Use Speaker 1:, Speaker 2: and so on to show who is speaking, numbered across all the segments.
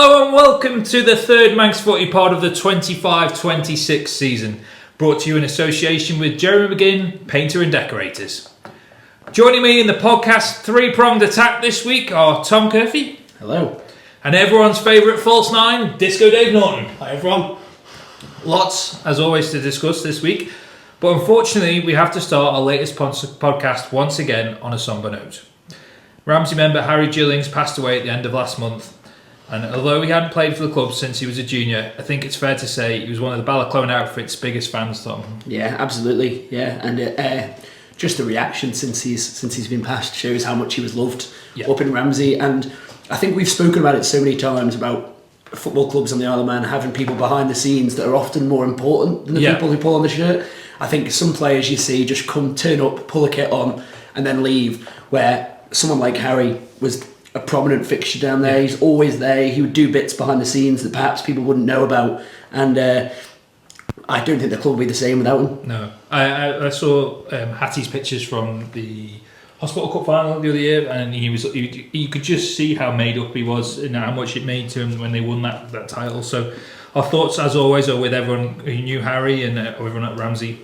Speaker 1: Hello and welcome to the third Manx Footy Pod of the 25-26 season, brought to you in association with Jeremy McGinn, Painter and Decorators. Joining me in the podcast three-pronged attack this week are Tom Curfey.
Speaker 2: Hello.
Speaker 1: And everyone's favourite false nine, Disco Dave Norton.
Speaker 3: Hi everyone.
Speaker 1: Lots, as always, to discuss this week, but unfortunately we have to start our latest podcast once again on a sombre note. Ramsey member Harry Gillings passed away at the end of last month. And although he hadn't played for the club since he was a junior, I think it's fair to say he was one of the Balaclone outfit's biggest fans, Tom.
Speaker 2: Yeah, absolutely. Yeah, and just the reaction since he's been passed shows how much he was loved up in Ramsey. And I think we've spoken about it so many times about football clubs on the Isle of Man having people behind the scenes that are often more important than the people who pull on the shirt. I think some players you see just turn up, pull a kit on, and then leave. Where someone like Harry was a prominent fixture down there. He's always there. He would do bits behind the scenes that perhaps people wouldn't know about, and I don't think the club would be the same without him.
Speaker 1: No, I saw Hattie's pictures from the Hospital Cup final the other year, and you could just see how made up he was and how much it made to him when they won that title. So our thoughts, as always, are with everyone who knew Harry and everyone at Ramsey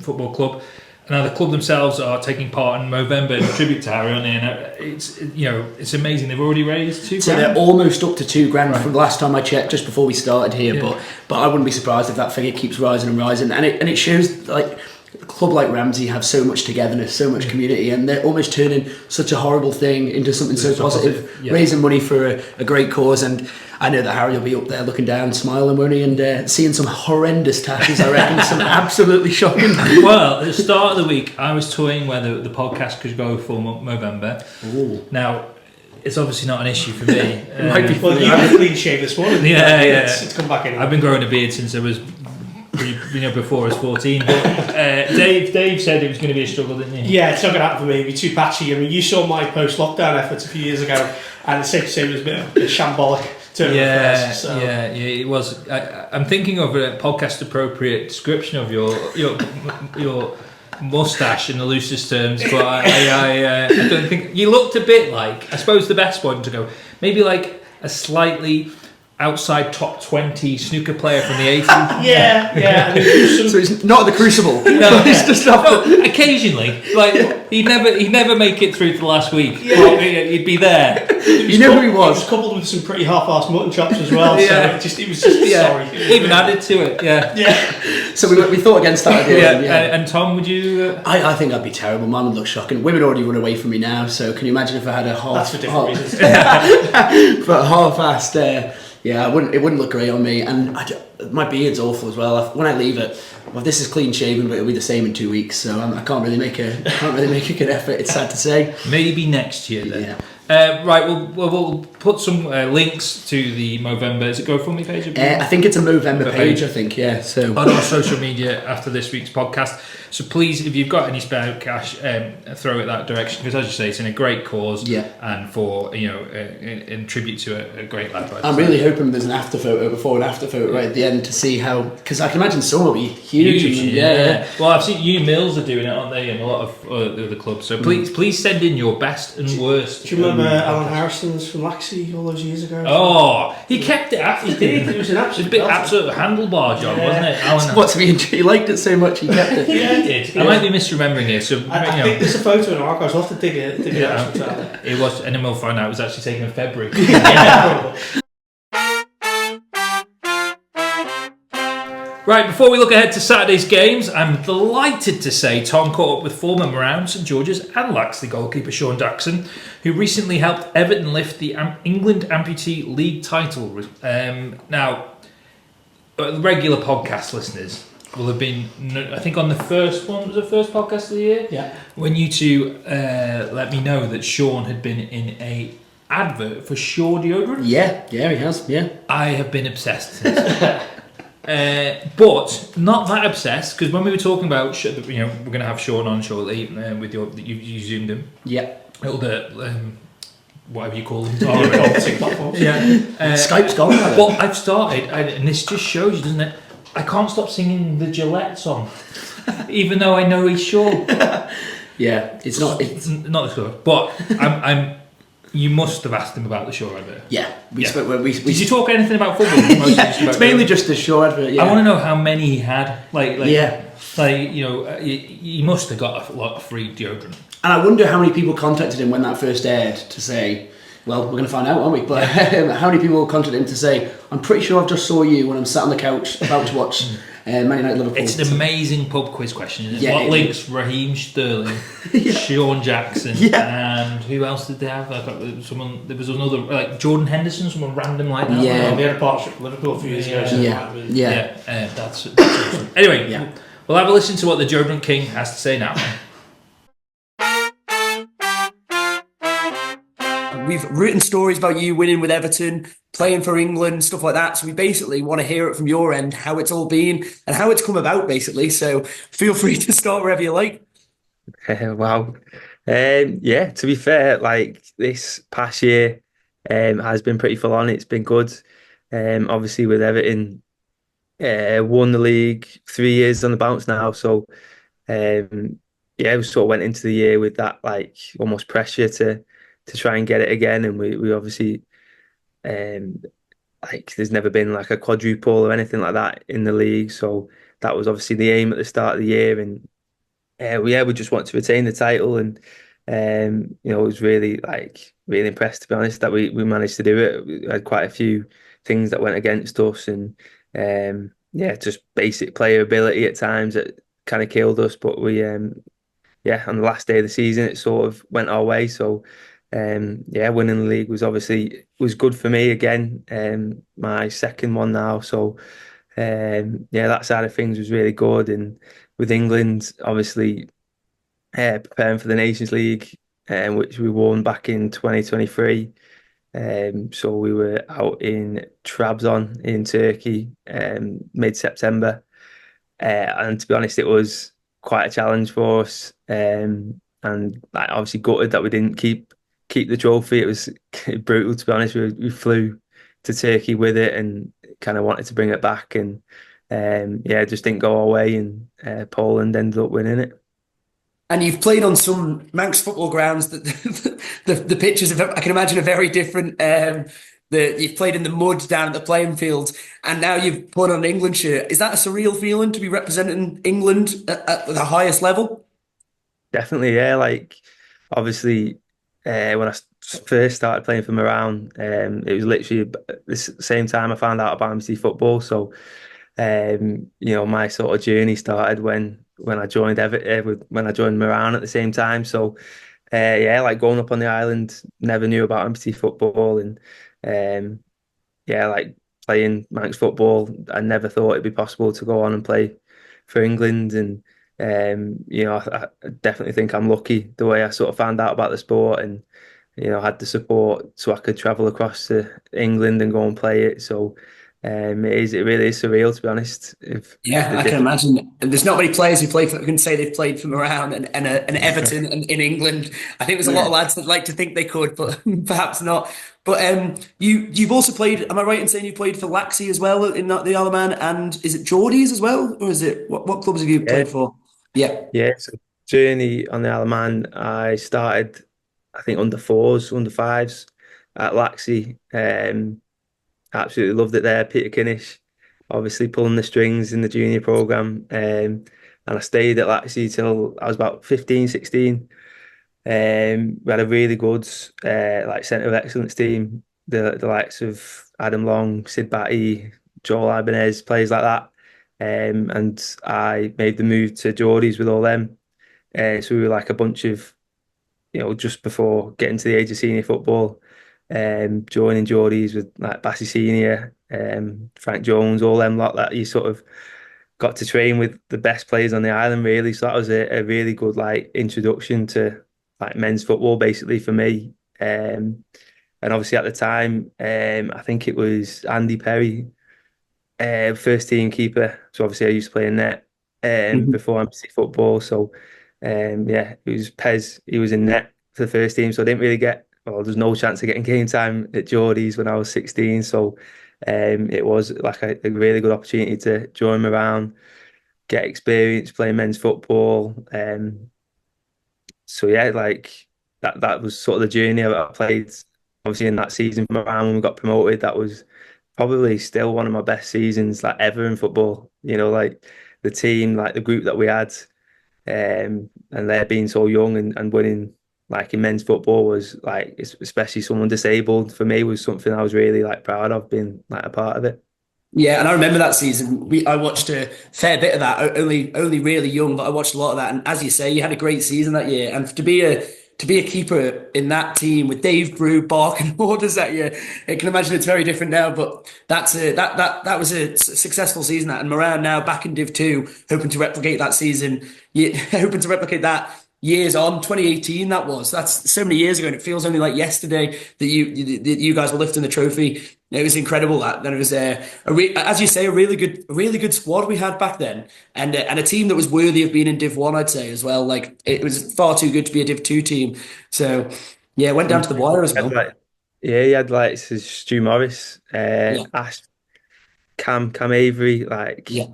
Speaker 1: Football Club. Now the club themselves are taking part in Movember in tribute to Harry on there. It's amazing. They've already raised £2,000.
Speaker 2: So they're almost up to £2,000 from the last time I checked, just before we started here. Yeah. But I wouldn't be surprised if that figure keeps rising and rising. And it shows like a club like Ramsey have so much togetherness, so much community, and they're almost turning such a horrible thing into something so positive, raising money for a great cause. And I know that Harry will be up there looking down, smiling, won't he, and seeing some horrendous tackles, I reckon, some absolutely shocking.
Speaker 1: Well, at the start of the week, I was toying whether the podcast could go for Movember.
Speaker 2: Ooh.
Speaker 1: Now, it's obviously not an issue for me.
Speaker 2: It might be.
Speaker 3: Well, you had a clean shave this morning. It's come back in.
Speaker 1: I've been growing a beard since I was, before I was 14. But Dave said it was going to be a struggle, didn't he?
Speaker 3: Yeah, it's not going to happen for me. It'd be too patchy. I mean, you saw my post-lockdown efforts a few years ago, and it's safe to say it was a bit shambolic.
Speaker 1: Yeah, it was. I'm thinking of a podcast-appropriate description of your mustache in the loosest terms, but I don't think you looked a bit like. I suppose the best one to go maybe like a slightly outside top 20 snooker player from the 80s.
Speaker 3: Yeah. I mean,
Speaker 2: so it's not the Crucible.
Speaker 1: No, it's just occasionally. Like he'd never make it through to the last week. Yeah. He'd be there.
Speaker 2: You know who he was.
Speaker 3: It was coupled with some pretty half-assed mutton chops as well.
Speaker 1: Yeah.
Speaker 3: So it was just sorry.
Speaker 1: Even added to it. Yeah.
Speaker 2: So we thought against that idea.
Speaker 1: And Tom, would you?
Speaker 2: I think that'd be terrible. Mine would look shocking. Women already run away from me now. So can you imagine if I had a half?
Speaker 3: That's for different reasons.
Speaker 2: But half-assed. Yeah, it wouldn't look great on me, and my beard's awful as well. When I leave it, this is clean shaven, but it'll be the same in 2 weeks. So I can't really make a good effort. It's sad to say.
Speaker 1: Maybe next year then.
Speaker 2: Yeah.
Speaker 1: Right, we'll put some links to the Movember. Is it GoFundMe page?
Speaker 2: I think it's a Movember page. I think So
Speaker 1: on our social media after this week's podcast. So please, if you've got any spare cash, throw it that direction, because as you say, it's in a great cause. Yeah. And for in tribute to a great lad.
Speaker 2: I'm really hoping there's an after photo, before and after photo right at the end to see how, because I can imagine some will be huge.
Speaker 1: Yeah. Well, I've seen Mills are doing it, aren't they, and a lot of the other clubs. So please send in your best and worst.
Speaker 3: Do you remember Alan Harrison's from Laxey all those years ago?
Speaker 1: Oh, he kept it after.
Speaker 3: He did. It was an absolute
Speaker 1: handlebar job, wasn't it, Alan?
Speaker 2: What's me? He liked it so much he kept it.
Speaker 1: Yeah, he did. I might be misremembering it. So
Speaker 3: I think there's a photo in our archives. We'll have to dig it out.
Speaker 1: It was, and then we'll find out it was actually taken in February. Right, before we look ahead to Saturday's games, I'm delighted to say Tom caught up with former Marown, St George's and Laxley goalkeeper Sean Jackson, who recently helped Everton lift the England Amputee League title. Now, regular podcast listeners will have been, I think on the first one, was the first podcast of the year?
Speaker 3: Yeah.
Speaker 1: When you two let me know that Sean had been in a advert for Shaw deodorant.
Speaker 2: Yeah, he has, yeah.
Speaker 1: I have been obsessed since. But not that obsessed, because when we were talking about, we're going to have Sean on shortly with you zoomed him.
Speaker 2: Yeah.
Speaker 1: Whatever you call them.
Speaker 2: Skype's gone.
Speaker 1: But I've started, and this just shows you, doesn't it? I can't stop singing the Gillette song, even though I know he's Shaw.
Speaker 2: Yeah, it's not
Speaker 1: the score, but I'm You must have asked him about the Shaw advert.
Speaker 2: Yeah,
Speaker 1: Did you talk anything about football?
Speaker 2: It's mainly just the Shaw advert. Yeah.
Speaker 1: I want to know how many he had.
Speaker 2: Yeah.
Speaker 1: He must have got a lot of free deodorant.
Speaker 2: And I wonder how many people contacted him when that first aired to say, well, we're going to find out, aren't we? But how many people contacted him to say, I'm pretty sure I've just saw you when I'm sat on the couch about to watch Man United Liverpool.
Speaker 1: It's an amazing pub quiz question, isn't it?
Speaker 2: Yeah,
Speaker 1: what links Raheem Sterling, Sean Jackson, and who else did they have? There was another, like Jordan Henderson, someone random like that.
Speaker 2: Yeah.
Speaker 3: They had a partnership with Liverpool a few years ago.
Speaker 1: That's awesome. Anyway, we'll have a listen to what the deodorant king has to say now.
Speaker 2: We've written stories about you winning with Everton, playing for England, stuff like that. So we basically want to hear it from your end, how it's all been and how it's come about, basically. So feel free to start wherever you like.
Speaker 4: Wow. To be fair, like this past year has been pretty full on. It's been good. Obviously with Everton, won the league 3 years on the bounce now. So we sort of went into the year with that like almost pressure to try and get it again. And we obviously like there's never been like a quadruple or anything like that in the league. So that was obviously the aim at the start of the year. And we just want to retain the title. And I was really impressed, to be honest, that we managed to do it. We had quite a few things that went against us, and just basic player ability at times that kind of killed us. But we on the last day of the season it sort of went our way. So winning the league was good for me again. My second one now. So that side of things was really good. And with England, obviously preparing for the Nations League, which we won back in 2023. So we were out in Trabzon in Turkey mid-September. And to be honest, it was quite a challenge for us. And like, obviously gutted that we didn't keep the trophy. It was brutal, to be honest. We flew to Turkey with it and kind of wanted to bring it back, and it just didn't go our way, and Poland ended up winning it.
Speaker 2: And you've played on some Manx football grounds that the pitches, I can imagine, are very different. You've played in the mud down at the playing field, and now you've put on an England shirt. Is that a surreal feeling to be representing England at the highest level?
Speaker 4: Definitely, yeah. Like, obviously, when I first started playing for Marown, it was literally the same time I found out about amputee football. So, my sort of journey started when I joined when I joined Marown at the same time. So, like growing up on the island, never knew about amputee football, and like playing Manx football, I never thought it'd be possible to go on and play for England. And I definitely think I'm lucky the way I sort of found out about the sport, and had the support so I could travel across to England and go and play it. So it really is surreal, to be honest.
Speaker 2: I can imagine. And there's not many players who can say they've played for Marown and Everton and in England. I think there's a lot of lads that like to think they could, but perhaps not. But you've also played. Am I right in saying you played for Laxey as well in the Isle of Man? And is it Geordies as well, or is it what clubs have you played for?
Speaker 4: Yeah. So journey on the Isle of Man, I started, I think, under fours, under fives at Laxey. Absolutely loved it there. Peter Kinnish, obviously pulling the strings in the junior programme. And I stayed at Laxey till I was about 15, 16. We had a really good centre of excellence team. The likes of Adam Long, Sid Batty, Joel Ibanez, players like that. And I made the move to Geordies with all them. So we were like a bunch of, just before getting to the age of senior football, joining Geordies with like Bassey Senior, Frank Jones, all them lot that you sort of got to train with the best players on the island, really. So that was a really good like introduction to like men's football, basically, for me. And obviously at the time, I think it was Andy Perry, first team keeper. So obviously I used to play in net before amputee football. So it was Pez. He was in net for the first team, so I didn't really there's no chance of getting game time at Geordies when I was 16. So it was like a really good opportunity to join around, get experience playing men's football. So like that was sort of the journey I played obviously in that season from Marown when we got promoted, that was probably still one of my best seasons like ever in football. You know, like the team, like the group that we had, and they're being so young and winning like in men's football was like, especially someone disabled for me, was something I was really like proud of being like a part of it.
Speaker 2: Yeah, and I remember that season. I watched a fair bit of that. Only really young, but I watched a lot of that. And as you say, you had a great season that year. And to be a keeper in that team with Dave Brew, Bark, and orders that year, I can imagine it's very different now. But that was a successful season. That, and Marown now back in Div 2, hoping to replicate that season. Hoping to replicate that years on. 2018, that's so many years ago, and it feels only like yesterday that you guys were lifting the trophy. It was incredible that. Then it was as you say, a really good squad we had back then, and a team that was worthy of being in Div 1, I'd say as well. Like it was far too good to be a Div 2 team. So yeah, it went down to the wire as well.
Speaker 4: Yeah, he had like Stu Morris,
Speaker 2: Yeah,
Speaker 4: Ash, Cam Avery, like
Speaker 2: yeah,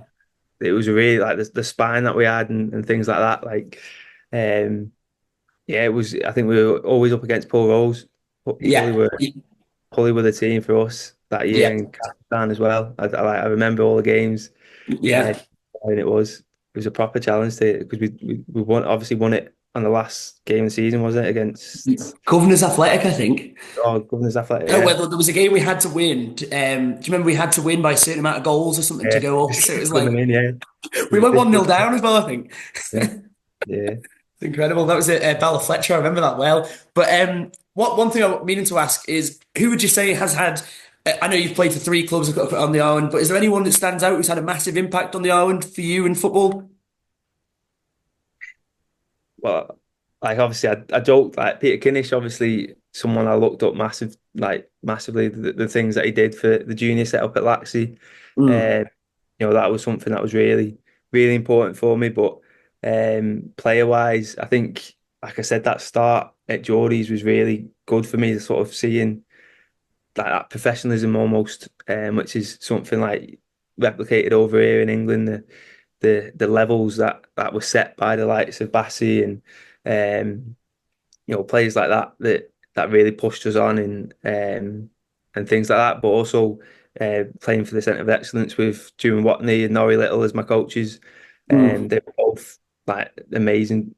Speaker 4: it was really like the spine that we had and things like that. Like, yeah, it was. I think we were always up against Paul Rose. Holly
Speaker 2: yeah,
Speaker 4: were Holly were the team for us that year,
Speaker 2: yeah,
Speaker 4: and Kazakhstan as well. I remember all the games.
Speaker 2: yeah.
Speaker 4: And it was a proper challenge to because we won it on the last game of the season, wasn't it, against
Speaker 2: Governor's Athletic, I think.
Speaker 4: Governors Athletic?
Speaker 2: Oh,
Speaker 4: Yeah,
Speaker 2: well, there was a game we had to win. Do you remember we had to win by a certain amount of goals or something to
Speaker 4: yeah.
Speaker 2: go up? So it was
Speaker 4: Put
Speaker 2: like
Speaker 4: them in, yeah.
Speaker 2: we went 1-0 down as well, I think.
Speaker 4: Yeah, yeah.
Speaker 2: It's incredible. That was at Bala Fletcher. I remember that well. But what one thing I'm meaning to ask is, who would you say has had? I know you've played for 3 clubs on the island, but is there anyone that stands out who's had a massive impact on the island for you in football?
Speaker 4: Well, like obviously, I joked like Peter Kinnish, obviously someone I looked up massively the things that he did for the junior setup at Laxey.
Speaker 2: Mm,
Speaker 4: Um, that was something that was really really important for me. But player wise, I think like I said, that start at Geordie's was really good for me. Sort of seeing that professionalism almost, which is something like replicated over here in England. The levels that were set by the likes of Bassi and players like that really pushed us on and things like that. But also playing for the Centre of Excellence with June Watney and Norrie Little as my coaches,
Speaker 2: mm.
Speaker 4: they were both like amazing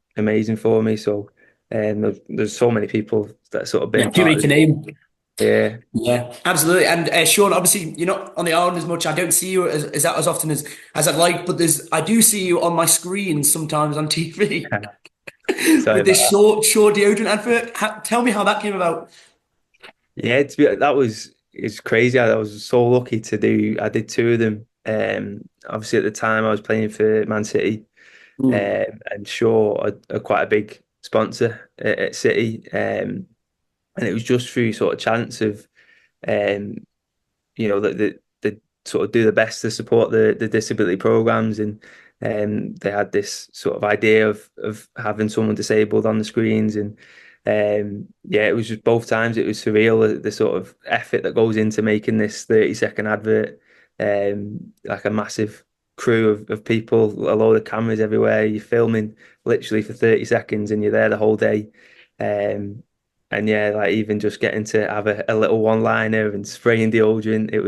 Speaker 4: for me. So there's so many people that sort of
Speaker 2: Yeah,
Speaker 4: been
Speaker 2: too
Speaker 4: part
Speaker 2: many
Speaker 4: of
Speaker 2: to
Speaker 4: it.
Speaker 2: name.
Speaker 4: Yeah,
Speaker 2: Yeah, absolutely. And Sean, obviously, you're not on the island as much. I don't see you as often as I'd like, but I do see you on my screen sometimes on TV
Speaker 4: sorry
Speaker 2: with
Speaker 4: about
Speaker 2: this
Speaker 4: that.
Speaker 2: short deodorant advert. Tell me how that came about.
Speaker 4: Yeah, that was it's crazy. I was so lucky to do. I did 2 of them. Obviously at the time I was playing for Man City,
Speaker 2: Mm,
Speaker 4: and Shaw are quite a big sponsor at City, and it was just through sort of chance of, um, that they sort of do the best to support the disability programs, and they had this sort of idea of having someone disabled on the screens, and yeah, it was just both times it was surreal the sort of effort that goes into making this 30-second advert, like a massive crew of people, a load of cameras everywhere. You're filming literally for 30 seconds and you're there the whole day. And yeah, like even just getting to have a little one-liner and spraying deodorant, it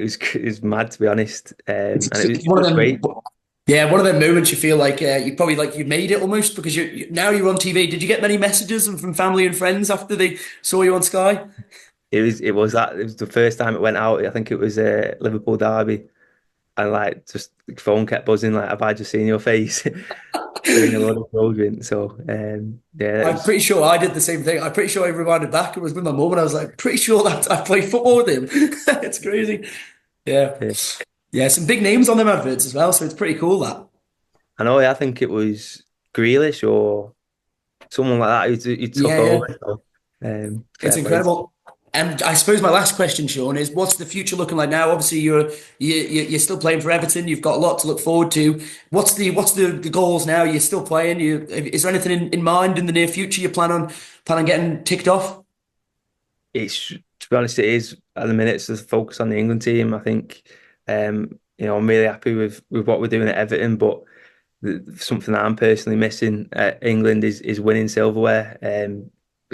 Speaker 4: was mad to be honest. And it
Speaker 2: it's
Speaker 4: was
Speaker 2: one of
Speaker 4: just
Speaker 2: them.
Speaker 4: great.
Speaker 2: Yeah, one of them moments you feel like you probably like you made it almost because now you're on TV. Did you get many messages from family and friends after they saw you on Sky?
Speaker 4: It was the first time it went out. I think it was Liverpool derby, and like just the phone kept buzzing. Like, have I just seen your face? Spraying a lot of deodorant. So yeah, it
Speaker 2: I'm
Speaker 4: was.
Speaker 2: pretty sure I did the same thing. I'm pretty sure I rewinded back. It was with my mum, and I was like, pretty sure that I played football with him. It's crazy. Yeah,
Speaker 4: Yeah.
Speaker 2: yeah, some big names on them adverts as well. So it's pretty cool that.
Speaker 4: I know. I think it was Grealish or someone like that who took
Speaker 2: Yeah, yeah.
Speaker 4: over. So,
Speaker 2: It's
Speaker 4: fair play.
Speaker 2: incredible. And I suppose my last question, Sean, is what's the future looking like now? Obviously, you're still playing for Everton. You've got a lot to look forward to. What's the goals now? You're still playing. Is there anything in mind in the near future you plan on getting ticked off?
Speaker 4: It's to be honest, it is at the minute. It's the focus on the England team. I think, I'm really happy with what we're doing at Everton, but something that I'm personally missing at England is winning silverware.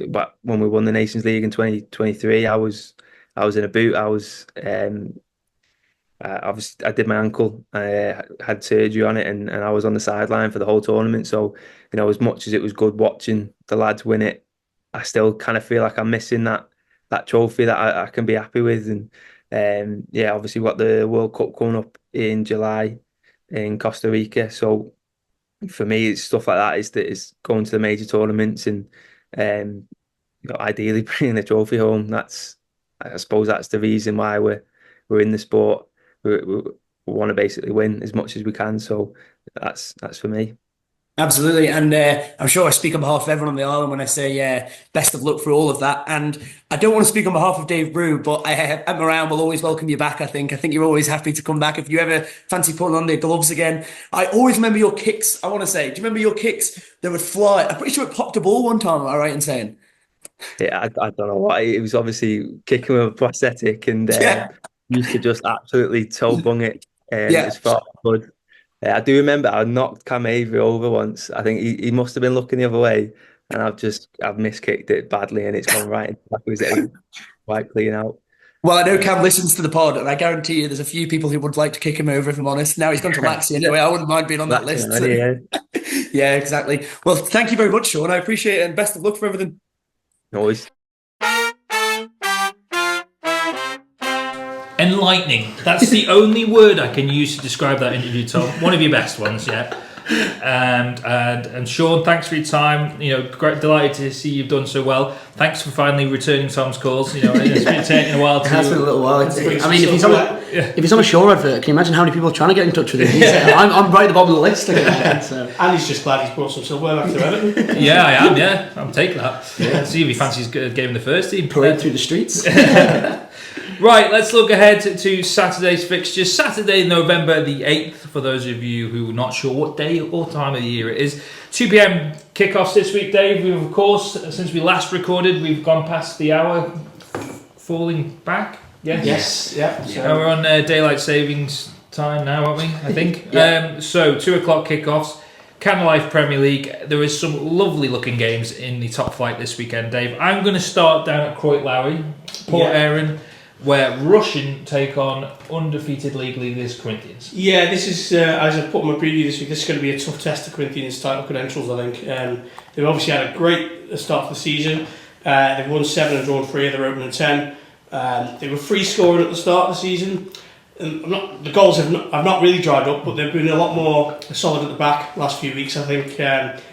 Speaker 4: but when we won the Nations League in 2023, I was in a boot. Obviously, I did my ankle. I had surgery on it, and I was on the sideline for the whole tournament. So, as much as it was good watching the lads win it, I still kind of feel like I'm missing that trophy that I can be happy with. And obviously, we've got the World Cup coming up in July in Costa Rica. So, for me, it's stuff like that is going to the major tournaments and ideally bringing the trophy home. I suppose that's the reason why we're in the sport. We want to basically win as much as we can. So that's for me.
Speaker 2: Absolutely, and I'm sure I speak on behalf of everyone on the island when I say best of luck for all of that. And I don't want to speak on behalf of Dave Brew, but at Marown will always welcome you back. I think you're always happy to come back if you ever fancy putting on the gloves again. I always remember your kicks. I want to say, do you remember your kicks that would fly? I'm pretty sure it popped a ball one time. Am I right in saying?
Speaker 4: Yeah, I don't know why. It was obviously kicking with a prosthetic, and used to just absolutely toe bung it as far as I could. I do remember I knocked Cam Avery over once. I think he must have been looking the other way, and I've miskicked it badly, and it's gone right into the back of his head, quite clean out.
Speaker 2: Well, I know Cam listens to the pod, and I guarantee you there's a few people who would like to kick him over, if I'm honest. Now he's gone to Laxey anyway. I wouldn't mind being on that list. So. Yeah, exactly. Well, thank you very much, Sean. I appreciate it, and best of luck for everything.
Speaker 4: Always.
Speaker 1: Enlightening. That's the only word I can use to describe that interview, Tom. One of your best ones, yeah. And Sean, thanks for your time. Great, delighted to see you've done so well. Thanks for finally returning Tom's calls. It's been taking a while.
Speaker 2: It has been a little while. If he's on a Shaw advert, can you imagine how many people are trying to get in touch with him? I'm right at the bottom of the list again. So.
Speaker 3: And he's just glad he's brought some silverware back to Everton.
Speaker 1: Yeah, I am. Yeah, I'll take that. Yeah. See if he fancies a game in the first team.
Speaker 2: Parade through the streets.
Speaker 1: Right, let's look ahead to Saturday's fixtures. Saturday, November the 8th, for those of you who are not sure what day or time of the year it is. 2 p.m. kickoffs this week, Dave. We've, of course, since we last recorded, we've gone past the hour falling back. Yes.
Speaker 3: Yeah.
Speaker 1: So we're on daylight savings time now, aren't we? I think. So 2 o'clock kickoffs. Candlelight Premier League. There is some lovely looking games in the top flight this weekend, Dave. I'm going to start down at Croyt Lowry, Port Aaron, where Russian take on undefeated league leaders Corinthians. Yeah,
Speaker 3: this is, as I put in my preview this week, this is going to be a tough test to Corinthians' title credentials, I think. They've obviously had a great start to the season. They've won 7 and drawn 3 of their opening 10. They were free scoring at the start of the season. And the goals have not really dried up, but they've been a lot more solid at the back last few weeks, I think.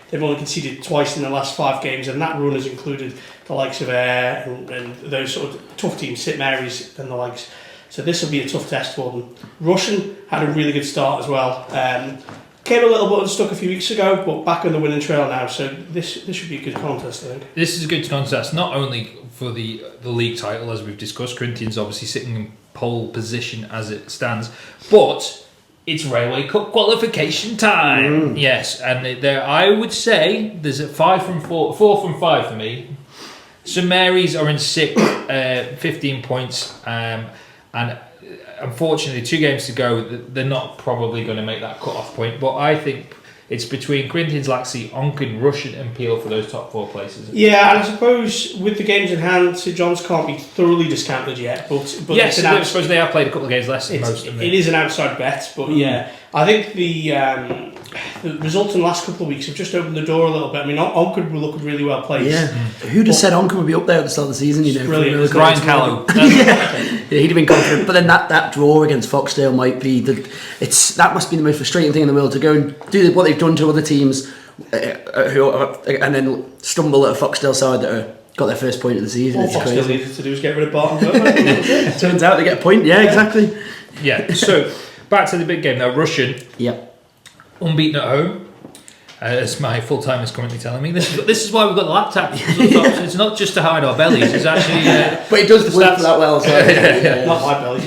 Speaker 3: They've only conceded twice in the last 5 games, and that run has included the likes of Ayr and those sort of tough teams, St Mary's and the likes. So this will be a tough test for them. Russian had a really good start as well. Came a little bit unstuck a few weeks ago, but back on the winning trail now. So this should be a good contest, I think.
Speaker 1: This is a good contest, not only for the league title, as we've discussed. Corinthians obviously sitting in pole position as it stands, but it's Railway Cup qualification time. Yes, and there I would say there's a 4 from 5 for me. St Mary's are in 6th, 15 points, and unfortunately 2 games to go. They're not probably going to make that cut-off point, but I think it's between Corinthians, Laxey, Onken, Russian and Peel for those top 4 places.
Speaker 3: Yeah, and I suppose with the games in hand, St John's can't be thoroughly discounted yet. But
Speaker 1: yes, I suppose they have played a couple of games less than most of them.
Speaker 3: It is an outside bet, but yeah, I think the results in the last couple of weeks have just opened the door a little bit. I mean, Onken will look really well placed.
Speaker 2: Yeah, who'd have said Onken would be up there at the start of the season?
Speaker 3: Brilliant.
Speaker 2: Really
Speaker 1: Brian Callow.
Speaker 2: Yeah, he'd have been confident. But then that draw against Foxdale might be that must be the most frustrating thing in the world, to go and do what they've done to other teams, and then stumble at a Foxdale side that got their first point of the season.
Speaker 3: All Foxdale needed to do is get rid of Barton.
Speaker 2: Turns out they get a point. Yeah, exactly.
Speaker 1: Yeah. So back to the big game now. Russian.
Speaker 2: Yep.
Speaker 1: Unbeaten at home. As my full time is currently telling me, this is why we've got the laptop. It's not just to hide our bellies. It's actually,
Speaker 2: but it does work that well. So
Speaker 3: not my belly.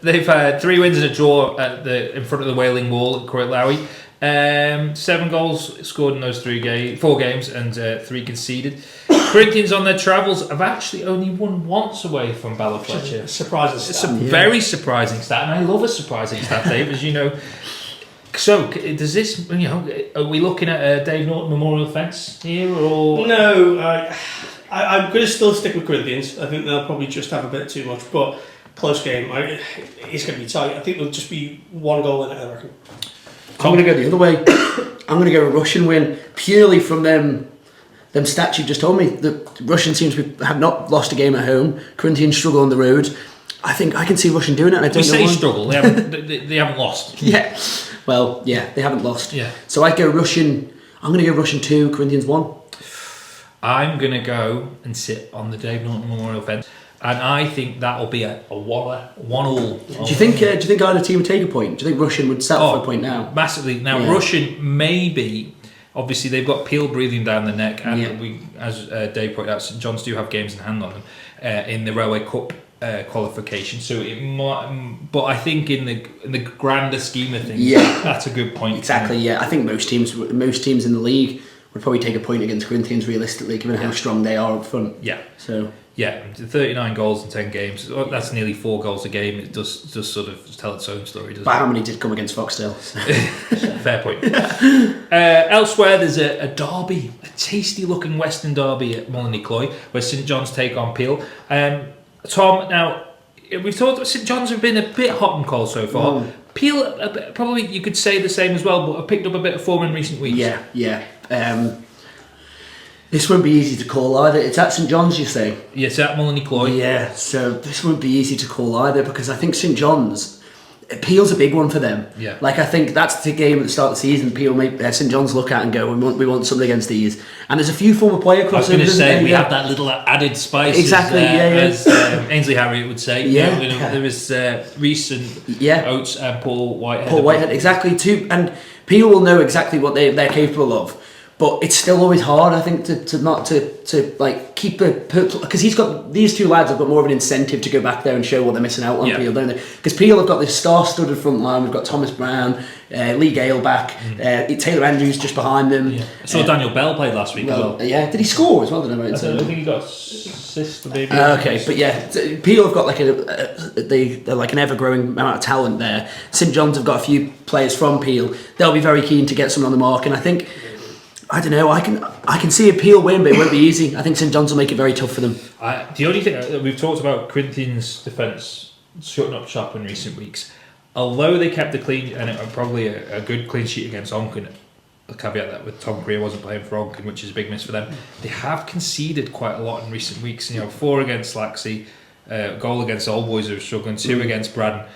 Speaker 1: They've had 3 wins and a draw in front of the Wailing Wall at Croyt Lowry. 7 goals scored in those 4 games, and 3 conceded. Corinthians on their travels have actually only won once away from Ballafletcher.
Speaker 3: Surprising stat.
Speaker 1: It's a very surprising stat, and I love a surprising stat, Dave, as you know. So, does this, are we looking at a Dave Norton Memorial fence here, or...?
Speaker 3: No, I'm going to still stick with Corinthians. I think they'll probably just have a bit too much, but close game. It's going to be tight. I think there'll just be one goal in it, I reckon.
Speaker 2: I'm going to go the other way. I'm going to go a Russian win, purely from them stats you just told me. The Russian teams have not lost a game at home. Corinthians struggle on the road. I think I can see Russian doing it. And I don't know why.
Speaker 1: Struggle. They haven't lost.
Speaker 2: Yeah. Well, yeah, they haven't lost.
Speaker 1: Yeah.
Speaker 2: So I'd go Russian. I'm going to go Russian 2, Corinthians 1.
Speaker 1: I'm going to go and sit on the Dave Norton Memorial fence, and I think that'll be a 1-1.
Speaker 2: Do you think either team would take a point? Do you think Russian would settle for a point now?
Speaker 1: Massively. Now, yeah. Russian maybe. Obviously, they've got Peel breathing down the neck, and we, as Dave pointed out, St John's do have games in hand on them in the Railway Cup qualification. So it might, but I think in the grander scheme of things, that's a good point.
Speaker 2: Exactly. Yeah, I think most teams in the league would probably take a point against Corinthians realistically, given how strong they are up front.
Speaker 1: Yeah.
Speaker 2: So.
Speaker 1: Yeah, 39 goals in 10 games. That's nearly 4 goals a game. It does sort of tell its own story, doesn't it?
Speaker 2: But how many did come against Foxtel?
Speaker 1: Fair point. Elsewhere, there's a derby, a tasty-looking Western derby at Mulliney-Cloy, where St John's take on Peel. Tom, now, we've talked St John's have been a bit hot and cold so far. Peel, probably you could say the same as well, but have picked up a bit of form in recent weeks.
Speaker 2: Yeah. This won't be easy to call either. It's at St John's, you say?
Speaker 1: Yeah, it's at Mulliney-Cloy.
Speaker 2: Yeah, so this won't be easy to call either, because I think St John's, Peel's a big one for them.
Speaker 1: Yeah.
Speaker 2: Like, I think that's the game at the start of the season Peel St John's look at and go, we want something against these. And there's a few former player crossovers.
Speaker 1: I was going to say, we have that little added spice.
Speaker 2: Exactly,
Speaker 1: as Ainsley Harriott would say.
Speaker 2: Yeah.
Speaker 1: There is Reece Oates and Paul Whitehead.
Speaker 2: Paul Whitehead, exactly, too. And Peel will know exactly what they're capable of. But it's still always hard, I think, to like keep because these two lads have got more of an incentive to go back there and show what they're missing out on Peel, don't they? Because Peel have got this star-studded front line. We've got Thomas Brown, Lee Gale back, Taylor Andrews just behind them.
Speaker 1: Yeah. I saw Daniel Bell played last week as well.
Speaker 2: Yeah, did he score as well? I don't
Speaker 1: think he got assist or maybe.
Speaker 2: Okay, but yeah, Peel have got like they're like an ever-growing amount of talent there. St John's have got a few players from Peel. They'll be very keen to get someone on the mark, and I think. I don't know. I can see a Peel win, but it won't be easy. I think St John's will make it very tough for them.
Speaker 1: The only thing that we've talked about Corinthians' defence shutting up shop in recent weeks, although they kept the clean and probably a good clean sheet against Onken. A caveat that with Tom Creer wasn't playing for Onken, which is a big miss for them. They have conceded quite a lot in recent weeks. 4 against Laxey, goal against Old Boys who are struggling, 2 against Braddon.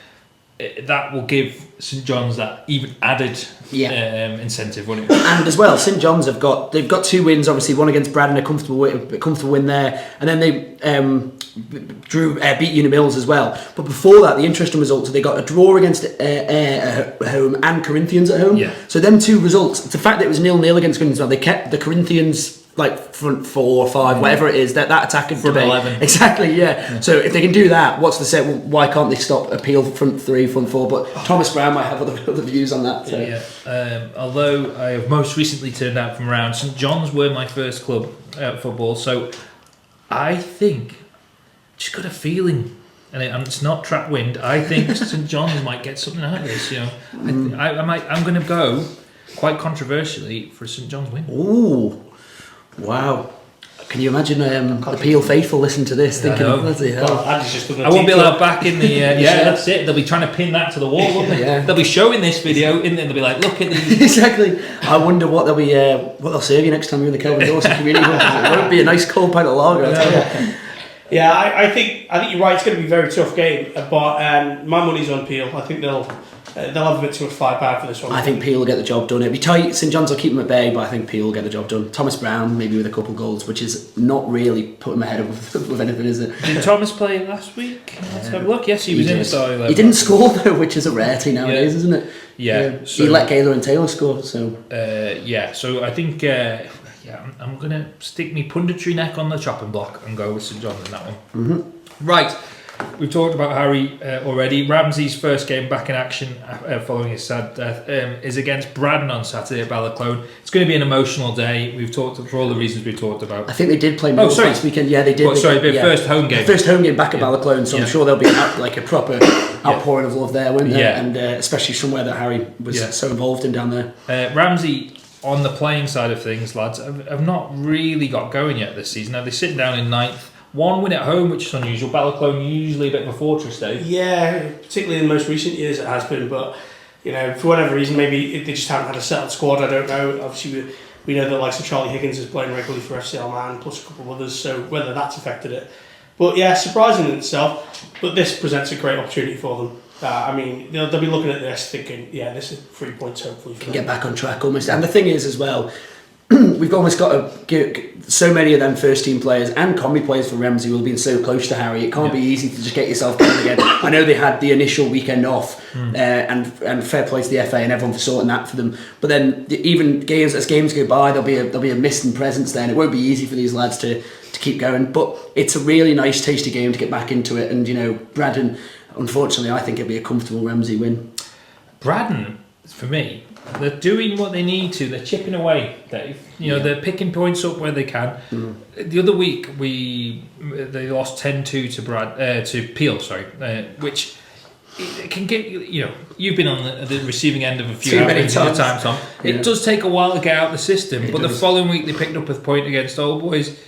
Speaker 1: That will give St John's that even added incentive, won't it? And
Speaker 2: as well, St John's they've got 2 wins. Obviously, one against Braddon, a comfortable win there, and then they beat Uni Mills as well. But before that, the interesting results they got a draw against at home and Corinthians at home.
Speaker 1: Yeah.
Speaker 2: So them 2 results. The fact that it was 0-0 against Corinthians, well, they kept the Corinthians. Like front 4 or 5, whatever it is, that attacking
Speaker 1: front
Speaker 2: debate.
Speaker 1: 11.
Speaker 2: Exactly, yeah. So if they can do that, what's the set? Well, why can't they stop Appeal front 3, front 4? But Thomas Brown might have other views on that. So.
Speaker 1: Yeah. Although I have most recently turned out from Marown, St John's were my first club at football, so I think just got a feeling, and it's not trap wind. I think St John's might get something out of this. I'm going to go quite controversially for a St John's win.
Speaker 2: Ooh. Wow. Can you imagine the Peel faithful listen to this thinking, bloody hell.
Speaker 1: I won't be allowed back in the... that's it. They'll be trying to pin that to the wall, won't they?
Speaker 2: Yeah.
Speaker 1: They'll be showing this video and they'll be like, look at these...
Speaker 2: Exactly. I wonder what they'll serve you next time you're in the Kelvin Dawson community hall. It won't be a nice cold pint of lager, I'll tell you.
Speaker 3: Yeah, I think you're right. It's going to be a very tough game, but my money's on Peel. I think they'll have a bit too much firepower for this one.
Speaker 2: I think Peel will get the job done. It'll be tight. St John's will keep them at bay, but I think Peel will get the job done. Thomas Brown, maybe with a couple of goals, which is not really putting him ahead of anything, is it?
Speaker 1: Did Thomas play last week? Let's have a look. Yes, he was in the starting 11.
Speaker 2: He didn't score though, which is a rarity nowadays, isn't it?
Speaker 1: Yeah.
Speaker 2: So, he let Gaylor and Taylor score. So
Speaker 1: So I think I'm gonna stick me punditry neck on the chopping block and go with St John's in that one.
Speaker 2: Mm-hmm.
Speaker 1: Right. We've talked about Harry already. Ramsey's first game back in action following his sad death is against Braddon on Saturday at Balaclone. It's going to be an emotional day. We've talked for all the reasons we've talked about.
Speaker 2: I think they did play last weekend. Yeah, they did.
Speaker 1: First home game.
Speaker 2: First home game back at Balaclone, so I'm sure there'll be like a proper outpouring of love there, weren't there?
Speaker 1: Yeah.
Speaker 2: And especially somewhere that Harry was so involved in down there.
Speaker 1: Ramsey, on the playing side of things, lads, have not really got going yet this season. Now, they're sitting down in 9th. 1 win at home, which is unusual. Balaclone usually a bit of a fortress, Dave.
Speaker 3: Yeah, particularly in the most recent years it has been, but for whatever reason, maybe they just haven't had a settled squad. I don't know. Obviously, we know that likes of Charlie Higgins is playing regularly for FC Man, plus a couple of others, so whether that's affected it. But yeah, surprising in itself, but this presents a great opportunity for them. They'll be looking at this thinking, this is 3 points hopefully for them.
Speaker 2: Get back on track almost. And the thing is as well, we've almost got to give so many of them first team players and combi players for Ramsey who have been so close to Harry. It can't be easy to just get yourself going again. I know they had the initial weekend off, and fair play to the FA and everyone for sorting that for them. But then even as games go by, there'll be a missing presence there, and it won't be easy for these lads to keep going. But it's a really nice, tasty game to get back into it. And Braddon, unfortunately, I think it'll be a comfortable Ramsey win.
Speaker 1: Braddon, for me, they're doing what they need to. They're chipping away, Dave. They're picking points up where they can. The other week they lost 10-2 to Peel, which it can get. You've been on the receiving end of a few times, Tom. It does take a while to get out the system, but the following week they picked up a point against Old Boys.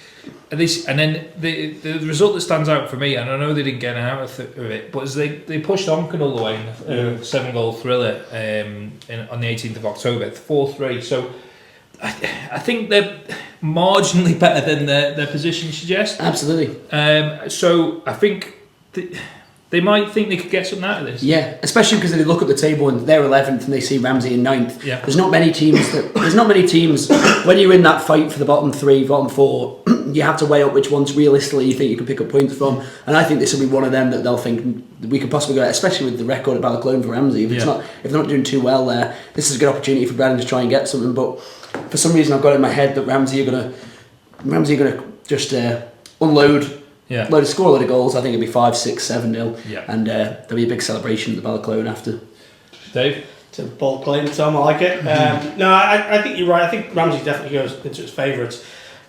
Speaker 1: And then the result that stands out for me, and I know they didn't get out of it, but is they pushed Onken all the way in a 7-goal thriller on the 18th of October, 4-3. So I think they're marginally better than their position suggests.
Speaker 2: Absolutely. So
Speaker 1: I think they might think they could get something out of this.
Speaker 2: Yeah, especially because they look at the table and they're 11th and they see Ramsey in 9th.
Speaker 1: Yeah.
Speaker 2: There's not many teams when you're in that fight for the bottom 3, bottom 4. You have to weigh up which ones realistically you think you can pick up points from, and I think this will be one of them that they'll think we could possibly go, especially with the record at Balaclone for Ramsey. If they're not doing too well there, this is a good opportunity for Braddon to try and get something. But for some reason, I've got in my head that Ramsey are gonna just unload.
Speaker 1: Yeah.
Speaker 2: Score a load of goals. I think it'll be 5-6, 7-0.
Speaker 1: Yeah.
Speaker 2: And there'll be a big celebration at the Balaclone after.
Speaker 1: Dave?
Speaker 3: It's a bold claim, Tom. I like it. No, I think you're right. I think Ramsey definitely goes into his favourites.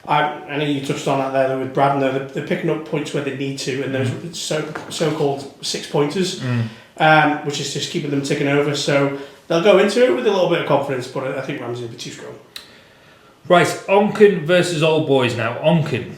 Speaker 3: I know you touched on that there with Braddon. They're picking up points where they need to, and those so-called 6-pointers, which is just keeping them ticking over. So they'll go into it with a little bit of confidence, but I think Ramsey will be too strong.
Speaker 1: Right, Onken versus Old Boys now. Onken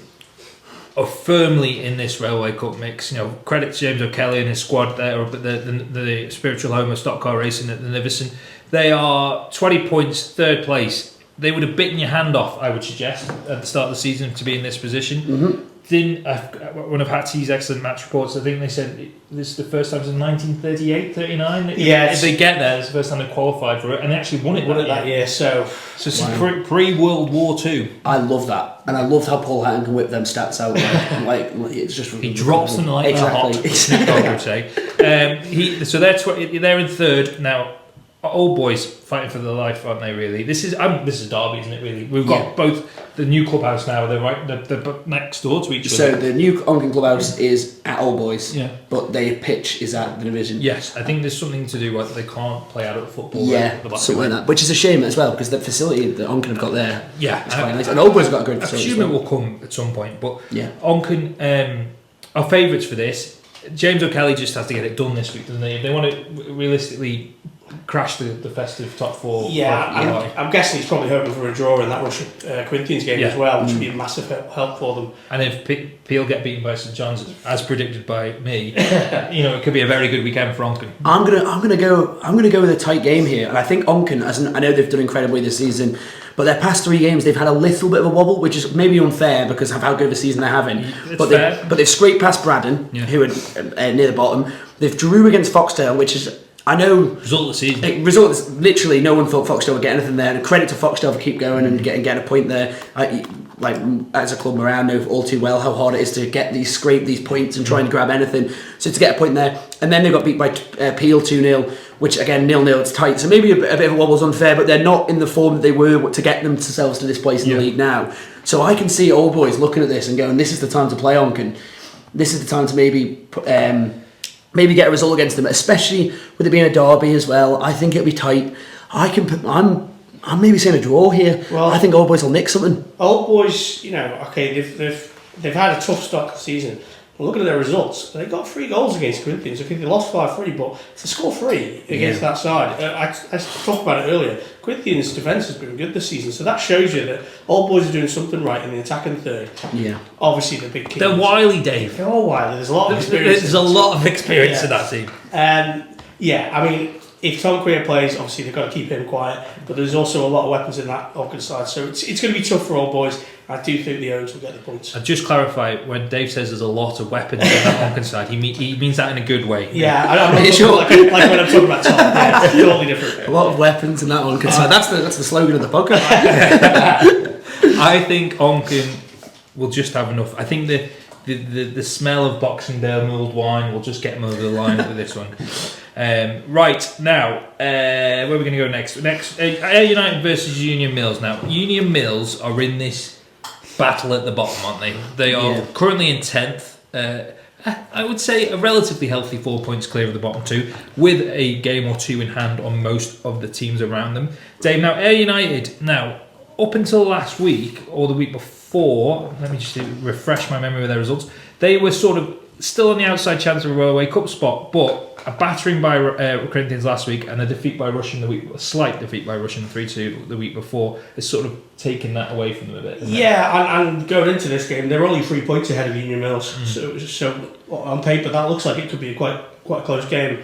Speaker 1: are firmly in this Railway Cup mix. Credit to James O'Kelly and his squad there up at the spiritual home of stock car racing at the Niverson. They are 20 points, 3rd place. They would have bitten your hand off, I would suggest, at the start of the season to be in this position. One of Hattie's excellent match reports, I think they said this is the first time since 1938, 39. If they get there, it's the first time they qualified for it, and they actually won it that year. So pre-World War II.
Speaker 2: I love that, and I love how Paul Hatton can whip them stats out. Like it's just
Speaker 1: he drops them like
Speaker 2: exactly.
Speaker 1: I would say. So they're in 3rd now. Old Boys fighting for their life, aren't they? Really, this is Derby, isn't it? Really, we've got both the new clubhouse now. They're next door to each other.
Speaker 2: So the new Onken clubhouse is at Old Boys,
Speaker 1: but
Speaker 2: their pitch is at the division.
Speaker 1: Yes, I think there's something to do with they can't play adult football.
Speaker 2: Something like that, which is a shame as well because the facility that Onken have got there, is quite nice. And Old Boys have got a great facility.
Speaker 1: I presume it will come at some point, but
Speaker 2: Onken
Speaker 1: are favourites for this. James O'Kelly just has to get it done this week, doesn't he? If they want to realistically crash the festive top 4.
Speaker 3: I'm guessing he's probably hoping for a draw in that Russia Corinthians game as well, which would be a massive help for them.
Speaker 1: And if Peel get beaten by St John's, as predicted by me, it could be a very good weekend for Onken.
Speaker 2: I'm gonna go with a tight game here, and I think Onken, I know they've done incredibly this season, but their past 3 games they've had a little bit of a wobble, which is maybe unfair because of how good of a season they're having. But they've scraped past Braddon, who are near the bottom. They've drew against Foxdale, which is. I know.
Speaker 1: Result of the season.
Speaker 2: Result is literally no one thought Foxdale would get anything there. And credit to Foxdale for keep going and getting a point there. As a club, Marown know all too well how hard it is to scrape these points and try and grab anything. So to get a point there, and then they got beat by Peel 2-0, which again 0-0. It's tight. So maybe a bit of a wobble's unfair, but they're not in the form that they were to get themselves to this place in the league now. So I can see Old Boys looking at this and going, "This is the time to play Onken. This is the time to maybe get a result against them, especially with it being a derby as well. I think it'll be tight. I'm maybe saying a draw here. Well, I think Old Boys will nick something.
Speaker 3: Old Boys, they've had a tough start to the season, looking at their results, they got 3 goals against Corinthians. I think they lost 5-3, but to score 3 against that side, I talked about it earlier. Corinthians' defence has been good this season, so that shows you that all boys are doing something right in the attacking third.
Speaker 2: Yeah.
Speaker 3: Obviously, the big kings.
Speaker 1: They're wily, Dave.
Speaker 3: They're all wily. There's a lot of experience.
Speaker 1: There's a lot of experience in that team.
Speaker 3: I mean, if Tom Creer plays, obviously they've got to keep him quiet, but there's also a lot of weapons in that Ogden side, so it's going to be tough for all boys. I do think the Owens will get the points.
Speaker 1: I'll just clarify, when Dave says there's a lot of weapons in that Ogden side, he means that in a good way.
Speaker 3: Yeah, I'm not sure. Like when I'm talking about Tom, yeah, it's totally different.
Speaker 2: A lot of weapons in that Ogden side. That's the slogan of the podcast.
Speaker 1: I think Onken will just have enough. I think the smell of Boxing Day mulled wine will just get him over the line with this one. Right, now, where are we going to go next? Ayr United versus Union Mills. Now, Union Mills are in this battle at the bottom, aren't they? They are currently in 10th. I would say a relatively healthy 4 points clear of the bottom 2, with a game or 2 in hand on most of the teams around them. Dave, now, Ayr United, now, up until last week, or the week before, let me just refresh my memory of their results, they were sort of still on the outside chance of a Railway Cup spot, but a battering by Corinthians last week and a defeat by Russian a slight defeat by Russian 3-2 the week before has sort of taken that away from them a bit.
Speaker 3: Yeah, and going into this game, they're only 3 points ahead of Union Mills, so on paper that looks like it could be quite a close game.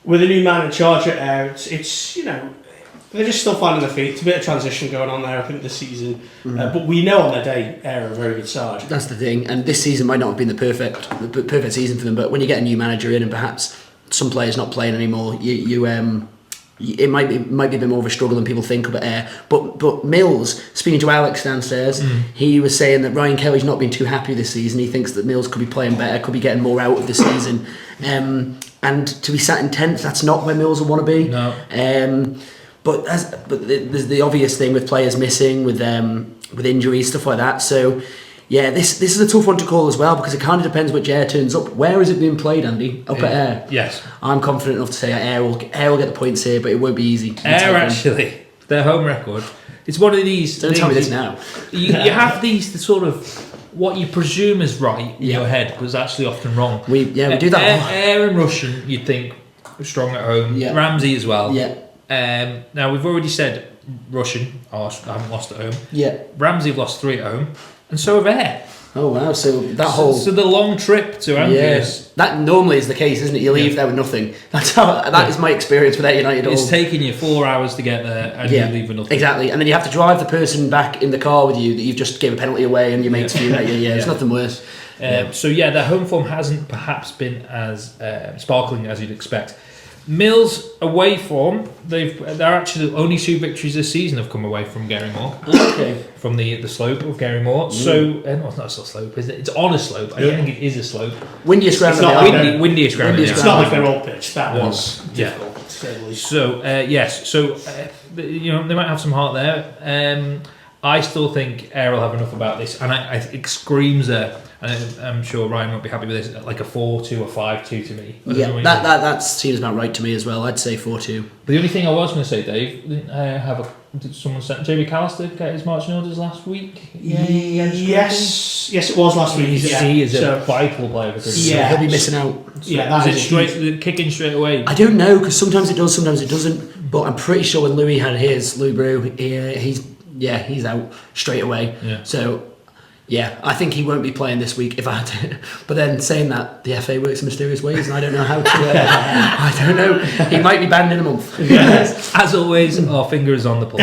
Speaker 3: With a new man in charge at Ayr, it's they're just still finding their feet. It's a bit of transition going on there, I think, this season. But we know on their day, Ayr are a very good side. That's
Speaker 2: the thing. And this season might not have been the perfect season for them, but when you get a new manager in and perhaps some players not playing anymore, it might be a bit more of a struggle than people think about Ayr. But Mills, speaking to Alex downstairs, he was saying that Ryan Kelly's not been too happy this season. He thinks that Mills could be playing better, could be getting more out of the season. And to be sat in 10th, that's not where Mills will want to be.
Speaker 1: No.
Speaker 2: But there's the obvious thing with players missing, with injuries, stuff like that. So, yeah, this is a tough one to call as well, because it kind of depends which Ayr turns up. Where is it being played, Andy? Up at Ayr?
Speaker 1: Yes.
Speaker 2: I'm confident enough to say Ayr will get the points here, but it won't be easy.
Speaker 1: Ayr, actually, their home record, it's one of these...
Speaker 2: Don't tell me this now.
Speaker 1: You have these sort of... What you presume is right in your head, but is actually often wrong.
Speaker 2: We do that.
Speaker 1: Ayr and Russian, you'd think, strong at home.
Speaker 2: Yeah.
Speaker 1: Ramsey as well.
Speaker 2: Yeah.
Speaker 1: Now, we've already said Russian haven't lost at home.
Speaker 2: Yeah.
Speaker 1: Ramsey have lost 3 at home, and so have Ayr.
Speaker 2: Oh wow! So
Speaker 1: So the long trip to Andrews.
Speaker 2: That normally is the case, isn't it? You leave there with nothing. That is my experience with Ayr United.
Speaker 1: It's taking you 4 hours to get there, and you leave with nothing.
Speaker 2: Exactly, and then you have to drive the person back in the car with you that you've just gave a penalty away, and your mates view at you. There's nothing worse.
Speaker 1: So their home form hasn't perhaps been as sparkling as you'd expect. Mills away form, they're actually only 2 victories this season have come away from Garymore.
Speaker 2: Okay.
Speaker 1: From the slope of Garymore. So no, it's not a slope, is it? It's on a slope. I don't think it is a slope.
Speaker 2: Windiest ground.
Speaker 1: Windiest ground.
Speaker 3: It's not like their old pitch. That was difficult.
Speaker 1: So yes, so they might have some heart there. I still think Ayr will have enough about this, and it screams I'm sure Ryan won't be happy with this, like a 4-2 or 5-2 to me.
Speaker 2: Yeah, that seems about right to me as well. I'd say 4-2.
Speaker 1: But the only thing I was going to say, Dave, did someone send Jamie Callister get his marching orders last week?
Speaker 3: Yes, it was last week.
Speaker 1: He is a vital player because
Speaker 2: he'll be missing out.
Speaker 1: Is it kicking straight away?
Speaker 2: I don't know, because sometimes it does, sometimes it doesn't. But I'm pretty sure when Louis had Louis Brew, he's out straight away. Yeah. So. Yeah, I think he won't be playing this week if I had to. But then saying that, the FA works in mysterious ways, and I don't know how to. I don't know. He might be banned in a month.
Speaker 1: As always, our finger is on the pulse.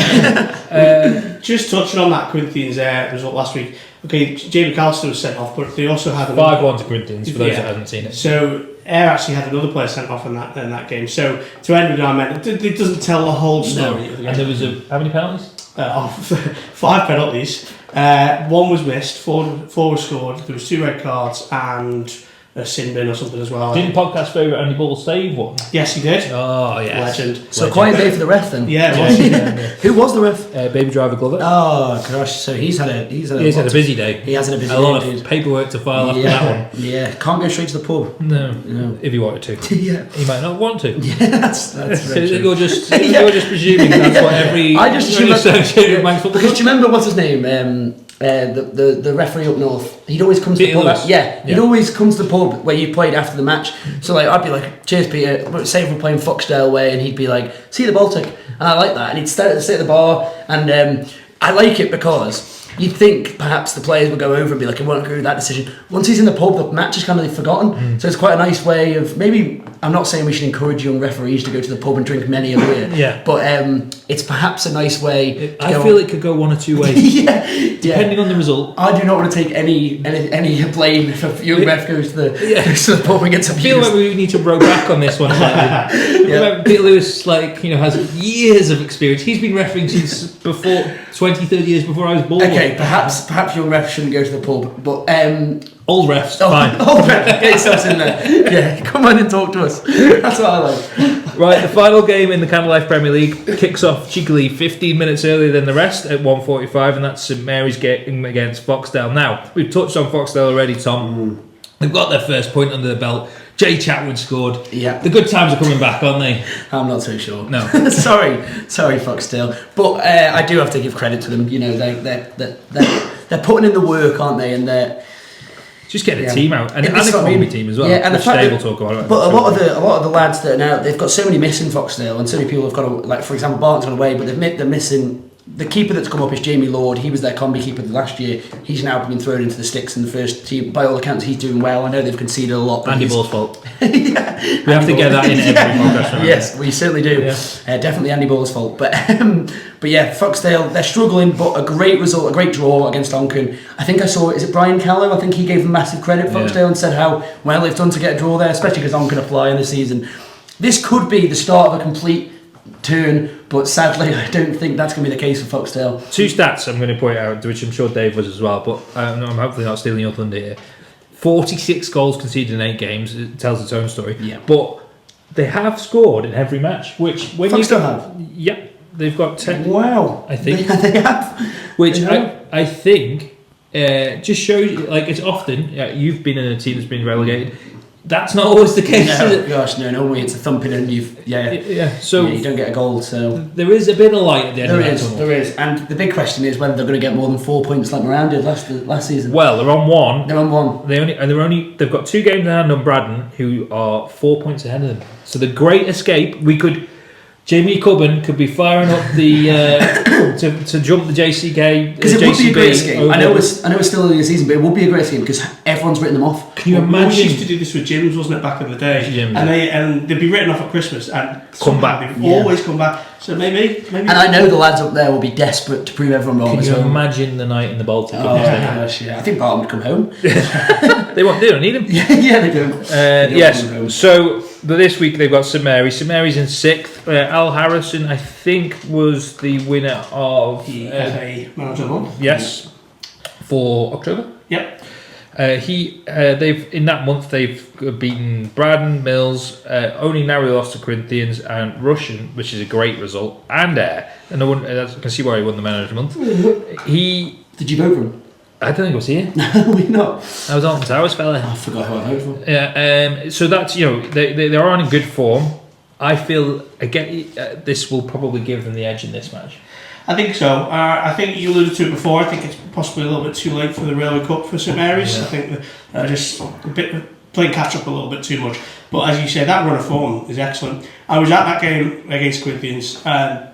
Speaker 3: Just touching on that Corinthians result last week. Okay, Jamie Callister was sent off, but they also had
Speaker 1: 5-1 to Corinthians for those that haven't seen it.
Speaker 3: So Ayr actually had another player sent off in that game. So to end with our men, it doesn't tell the whole story.
Speaker 1: No. And there was how many penalties?
Speaker 3: 5 penalties. One was missed, four were scored. There was 2 red cards and a sin bin or something as well.
Speaker 1: Didn't podcast favourite Andy Ball save one?
Speaker 3: Yes, he did.
Speaker 1: Oh, yes.
Speaker 3: Legend.
Speaker 2: So quiet day for the ref then.
Speaker 3: Yeah, it was.
Speaker 2: Who was the ref?
Speaker 1: Baby Driver Glover.
Speaker 2: Oh gosh, so he's had a
Speaker 1: busy day.
Speaker 2: He has had a busy day.
Speaker 1: A lot of paperwork to file after that one.
Speaker 2: Yeah, can't go straight to the pub.
Speaker 1: No. If he wanted to.
Speaker 2: Yeah.
Speaker 1: He might not want to.
Speaker 2: Yeah, that's
Speaker 1: you're just presuming that's what every
Speaker 2: I just
Speaker 1: associated with Manx football.
Speaker 2: Because do you remember what's his name? the referee up north, he'd always come to the pub. He'd always come to the pub where you played after the match. So like I'd be like, "Cheers, Peter." Say if we're playing Foxdale way, and he'd be like, "See the Baltic," and I like that. And he'd sit at the bar, and I like it because you'd think perhaps the players would go over and be like, "I won't agree with that decision." Once he's in the pub, the match is kind of forgotten. So it's quite a nice way of maybe. I'm not saying we should encourage young referees to go to the pub and drink many a beer. But it's perhaps a nice way.
Speaker 1: I feel it could go one or two ways. Depending on the result.
Speaker 2: I do not want to take any blame if a young ref goes to the pub and gets abused.
Speaker 1: I feel like we need to row back on this one slightly. Peter Lewis, has years of experience. He's been refereeing since before 20, 30 years before I was born.
Speaker 2: Okay, perhaps young refs shouldn't go to the pub, but
Speaker 1: old refs, fine.
Speaker 2: Old refs, get yourselves in there. Yeah, come on and talk to us. That's what I like.
Speaker 1: Right, the final game in the Candlelife Premier League kicks off cheekily 15 minutes earlier than the rest at 1:45, and that's St Mary's game against Foxdale. Now, we've touched on Foxdale already, Tom. They've got their first point under the belt. Jay Chatwood scored.
Speaker 2: Yeah.
Speaker 1: The good times are coming back, aren't they?
Speaker 2: I'm not so sure.
Speaker 1: No.
Speaker 2: sorry, Foxdale. But I do have to give credit to them. You know, they're putting in the work, aren't they? And they're
Speaker 1: just get a team out, and a Combi team as well.
Speaker 2: Yeah, and
Speaker 1: which they will talk about.
Speaker 2: But a lot of the lads that are now, they've got so many missing Foxdale, and so many people have got like, for example, Barton's gone away, but they're missing. The keeper that's come up is Jamie Lord. He was their Combi keeper last year. He's now been thrown into the sticks in the first team. By all accounts, he's doing well. I know they've conceded a lot. But
Speaker 1: Andy Ball's fault.
Speaker 2: We
Speaker 1: have to get that in every podcast.
Speaker 2: Yes, we certainly do. Yeah. Definitely Andy Ball's fault. But yeah, Foxdale, they're struggling, but a great result, a great draw against Onken. I think I saw, is it Brian Callow? I think he gave them massive credit, Foxdale, and said how well they've done to get a draw there, especially because Onken are flying this season. This could be the start of a complete turn, but sadly I don't think that's going to be the case for Foxdale.
Speaker 1: Two stats I'm going to point out, which I'm sure Dave was as well, but I'm hopefully not stealing your thunder here. 46 goals conceded in 8 games. It tells its own story.
Speaker 2: Yeah.
Speaker 1: But they have scored in every match, which when
Speaker 2: Foxdale have?
Speaker 1: Yeah, they've got 10.
Speaker 2: Wow.
Speaker 1: I think.
Speaker 2: They have.
Speaker 1: Which I think just shows you, like, it's often, you've been in a team that's been relegated. That's not always the case.
Speaker 2: No, gosh, no. Normally it's a thumping and you don't get a goal. So
Speaker 1: there is a bit of light at the end of that tunnel.
Speaker 2: There is, and the big question is whether they're going to get more than 4 points like Marown did last season.
Speaker 1: Well, they're on one.
Speaker 2: They're on one.
Speaker 1: They've got 2 games in hand on Ardern, who are 4 points ahead of them. So the great escape, Jamie Cubban could be firing up the to jump the JCK
Speaker 2: because it would be a great escape. I know it's still early in the season, but it would be a great escape because everyone's written them off.
Speaker 1: Can you imagine?
Speaker 3: We used to do this with gyms, wasn't it, back in the day?
Speaker 1: Gyms,
Speaker 3: and they'd be written off at Christmas and
Speaker 1: come back.
Speaker 3: They'd always come back. So maybe. And
Speaker 2: I know the lads up there will be desperate to prove everyone wrong.
Speaker 1: Can you imagine the night in the Baltic?
Speaker 2: Oh gosh, yeah. I think Barton would come home.
Speaker 1: They don't need him.
Speaker 2: Yeah, they do.
Speaker 1: Yes. So this week they've got St Mary's. St Mary's in 6th. Al Harrison, I think, was the winner of
Speaker 3: the FA Manager Month.
Speaker 1: Yes, for October.
Speaker 3: Yep.
Speaker 1: They've in that month they've beaten Braddon, Mills, only narrowly lost to Corinthians and Russian, which is a great result, and Ayr. And I can see why he won the Man of the Month.
Speaker 2: Did you vote for him?
Speaker 1: I don't think I was here.
Speaker 2: No, we not.
Speaker 1: I was Alton Towers fella.
Speaker 2: I forgot who I voted for.
Speaker 1: Yeah. So that's they are on in good form. I feel again this will probably give them the edge in this match.
Speaker 3: I think so. I think you alluded to it before. I think it's possibly a little bit too late for the Railway Cup for St Mary's. Yeah. I think just a bit playing catch up a little bit too much. But as you say, that run of form is excellent. I was at that game against Corinthians, and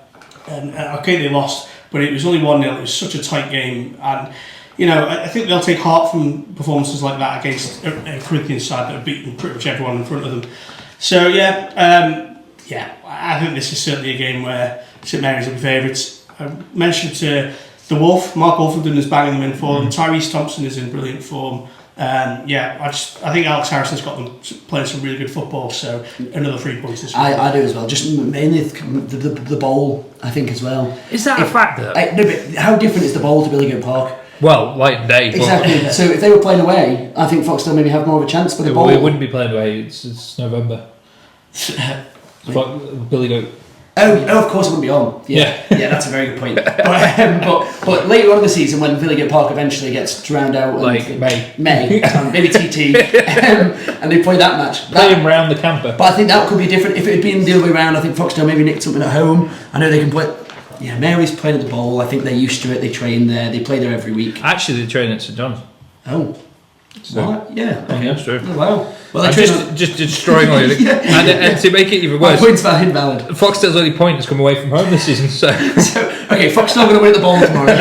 Speaker 3: okay, they lost, but it was only 1-0. It was such a tight game, and I think they'll take heart from performances like that against a Corinthians side that have beaten pretty much everyone in front of them. So I think this is certainly a game where St Mary's will be favourites. I mentioned to the Wolf, Mark Wolfenden is banging them in form. Tyrese Thompson is in brilliant form. I think Alex Harrison's got them playing some really good football. So another 3 points this week.
Speaker 2: I do as well. Just mainly the bowl, I think, as well.
Speaker 1: Is that a factor?
Speaker 2: No, but how different is the bowl to Billy Goat Park?
Speaker 1: Well, light and day.
Speaker 2: Exactly. So if they were playing away, I think Foxdale maybe have more of a chance. But the bowl,
Speaker 1: we wouldn't be playing away. It's November. Billy Goat.
Speaker 2: Oh, of course it wouldn't be on. Yeah, that's a very good point. But later on in the season, when Billy Goat Park eventually gets drowned out,
Speaker 1: like May,
Speaker 2: maybe TT, and they play that match.
Speaker 1: Play him round the camper.
Speaker 2: But I think that could be different if it had been the other way around. I think Foxdale maybe nicked something at home. I know they can play. Yeah, Mary's playing at the Bowl. I think they're used to it. They train there. They play there every week.
Speaker 1: Actually, they train at St John's.
Speaker 2: Oh. What? Yeah. Okay.
Speaker 1: Yeah, that's true.
Speaker 2: Oh, wow. Well,
Speaker 1: I'm just destroying all your and to make it even worse,
Speaker 2: point's invalid.
Speaker 1: Foxtel's only point has come away from home this season. So
Speaker 2: okay, Foxtel going to win at the Bowl tomorrow.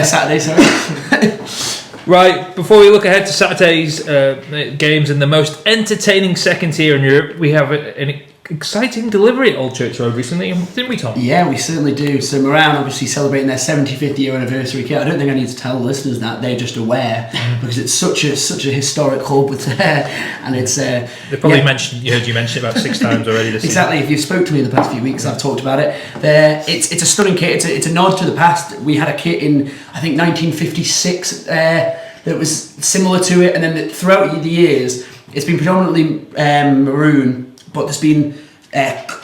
Speaker 2: Saturday, sorry.
Speaker 1: Right, before we look ahead to Saturday's games in the most entertaining second tier in Europe, we have an exciting delivery at Old Church Road recently, didn't we, Tom?
Speaker 2: Yeah, we certainly do. So Marown obviously celebrating their 75th year anniversary kit. I don't think I need to tell the listeners that, they're just aware because it's such a historic club with and it's
Speaker 1: they probably heard you mention it about 6 times already this
Speaker 2: exactly
Speaker 1: season.
Speaker 2: If you've spoke to me in the past few weeks, I've talked about it. It's a stunning kit. It's a nod to the past. We had a kit in I think 1956 that was similar to it, and then throughout the years it's been predominantly maroon, but there's been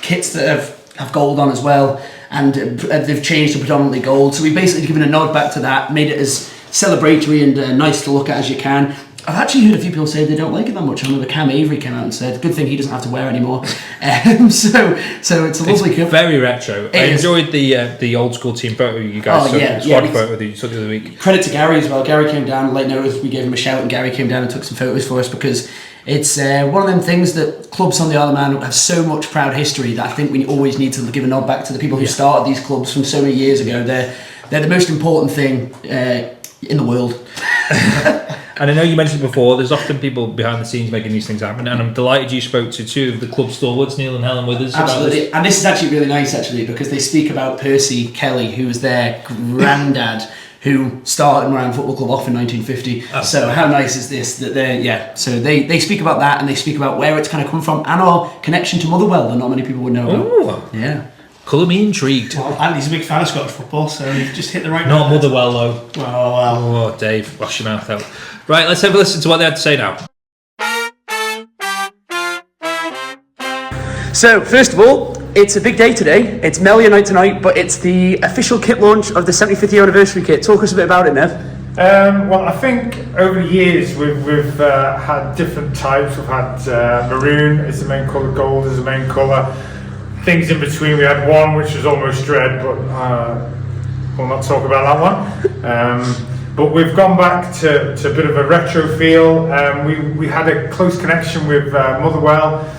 Speaker 2: kits that have gold on as well, and they've changed to predominantly gold. So we've basically given a nod back to that, made it as celebratory and nice to look at as you can. I've actually heard a few people say they don't like it that much. I remember Cam Avery came out and said, good thing he doesn't have to wear it anymore. So it's a lovely kit.
Speaker 1: Very retro. I enjoyed the old school team photo you guys took, squad photo that you took the other week.
Speaker 2: Credit to Gary as well. Gary came down late notice. We gave him a shout, and Gary came down and took some photos for us because it's one of them things that clubs on the Isle of Man have so much proud history that I think we always need to give a nod back to the people who started these clubs from so many years ago. They're the most important thing in the world.
Speaker 1: And I know you mentioned before, there's often people behind the scenes making these things happen, and I'm delighted you spoke to 2 of the club stalwarts, Neil and Helen Withers.
Speaker 2: Absolutely,
Speaker 1: about this.
Speaker 2: And this is actually really nice because they speak about Percy Kelly, who was their granddad, who started Marown Football Club off in 1950. Oh. So how nice is this that so they speak about that, and they speak about where it's kind of come from and our connection to Motherwell that not many people would know about.
Speaker 1: Ooh.
Speaker 2: Yeah.
Speaker 1: Colour me intrigued.
Speaker 3: Well, Andy's a big fan of Scottish football, so you've just hit the right
Speaker 1: Not Motherwell though.
Speaker 3: Well.
Speaker 1: Oh, Dave, wash your mouth out. Right, let's have a listen to what they had to say now.
Speaker 2: So, first of all, it's a big day today. It's Melia night tonight, but it's the official kit launch of the 75th year anniversary kit. Talk us a bit about it, Nev.
Speaker 5: Well, I think over the years we've had different types. We've had maroon as the main colour, gold as the main colour. Things in between. We had one which was almost red, but we'll not talk about that one. But we've gone back to a bit of a retro feel. We had a close connection with Motherwell,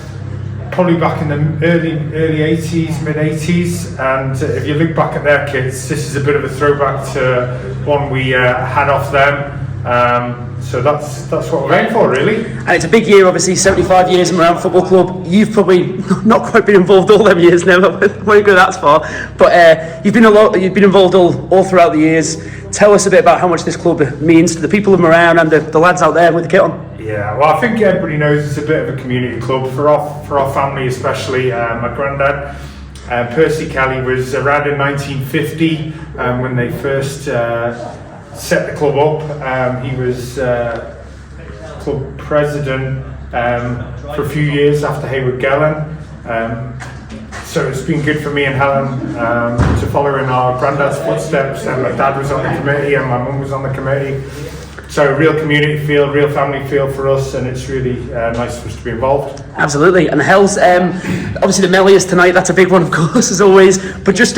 Speaker 5: probably back in the early 80s, mid 80s. And if you look back at their kits, this is a bit of a throwback to one we had off them. So that's what we're aiming for, really.
Speaker 2: And it's a big year, obviously, 75 years in Marown Football Club. You've probably not quite been involved all them years now, I won't go that far. But you've been involved all throughout the years. Tell us a bit about how much this club means to the people of Marown and the lads out there with the kit on.
Speaker 5: Yeah, well, I think everybody knows it's a bit of a community club for our family, especially. My granddad, Percy Kelly, was around in 1950 when they first set the club up. He was club president for a few years after Hayward Gellan. So it's been good for me and Helen to follow in our granddad's footsteps. And my dad was on the committee and my mum was on the committee. So real community feel, real family feel for us, and it's really nice for us to be involved.
Speaker 2: Absolutely. And the Hells, obviously the Melias tonight, that's a big one, of course, as always. But just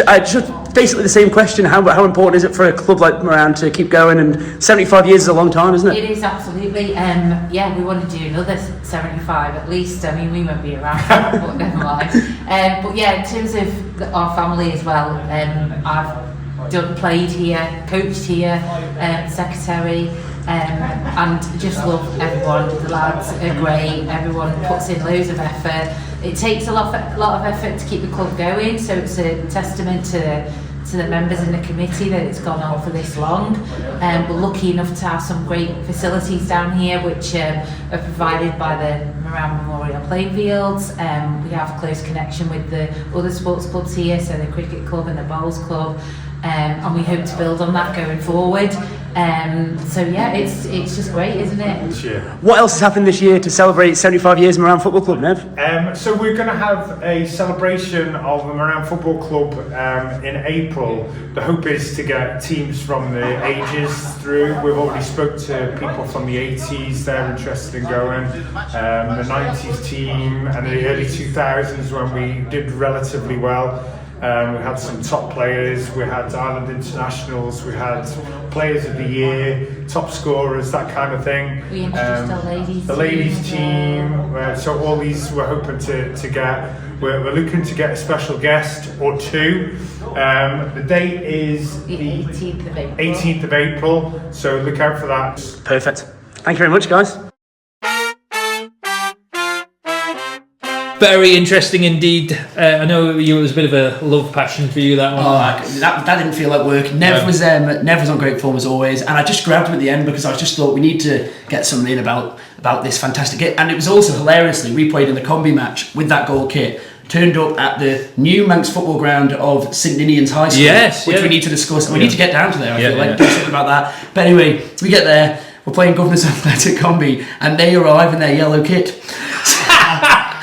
Speaker 2: basically the same question, how important is it for a club like Marown to keep going? And 75 years is a long time, isn't it?
Speaker 6: It is, absolutely. Yeah, we want to do another 75 at least. I mean, we won't be around, but never mind. But yeah, in terms of our family as well, I've played here, coached here, secretary, and just love everyone. The lads are great. Everyone puts in loads of effort. It takes a lot of effort to keep the club going, so it's a testament to the members in the committee that it's gone on for this long. We're lucky enough to have some great facilities down here which are provided by the Marown Memorial Playing Fields. We have close connection with the other sports clubs here, so the Cricket Club and the Bowls Club, and we hope to build on that going forward. So yeah, it's just great, isn't it?
Speaker 5: Yeah.
Speaker 2: What else has happened this year to celebrate 75 years of Marown Football Club, Nev?
Speaker 5: So we're going to have a celebration of the Marown Football Club in April. The hope is to get teams from the ages through. We've already spoke to people from the 80s, they're interested in going. The 90s team and the early 2000s when we did relatively well. We had some top players, we had Ireland internationals, we had players of the year, top scorers, that kind of thing.
Speaker 6: We introduced
Speaker 5: the ladies team. So all these we're hoping to get. We're looking to get a special guest or two. The date is
Speaker 6: the 18th of April.
Speaker 5: 18th of April, so look out for that.
Speaker 2: Perfect. Thank you very much, guys.
Speaker 1: Very interesting indeed. I know it was a bit of a love passion for you, that one.
Speaker 2: That didn't feel like work. Nev was on great form as always, and I just grabbed him at the end because I just thought we need to get something in about this fantastic kit. And it was also hilariously, we played in the Combi match with that gold kit, turned up at the new Manx football ground of St Ninian's High School, which we need to discuss, and we need to get down to there. I feel like do something about that. But anyway, we get there, we're playing Governor's Athletic Combi, and they arrive in their yellow kit.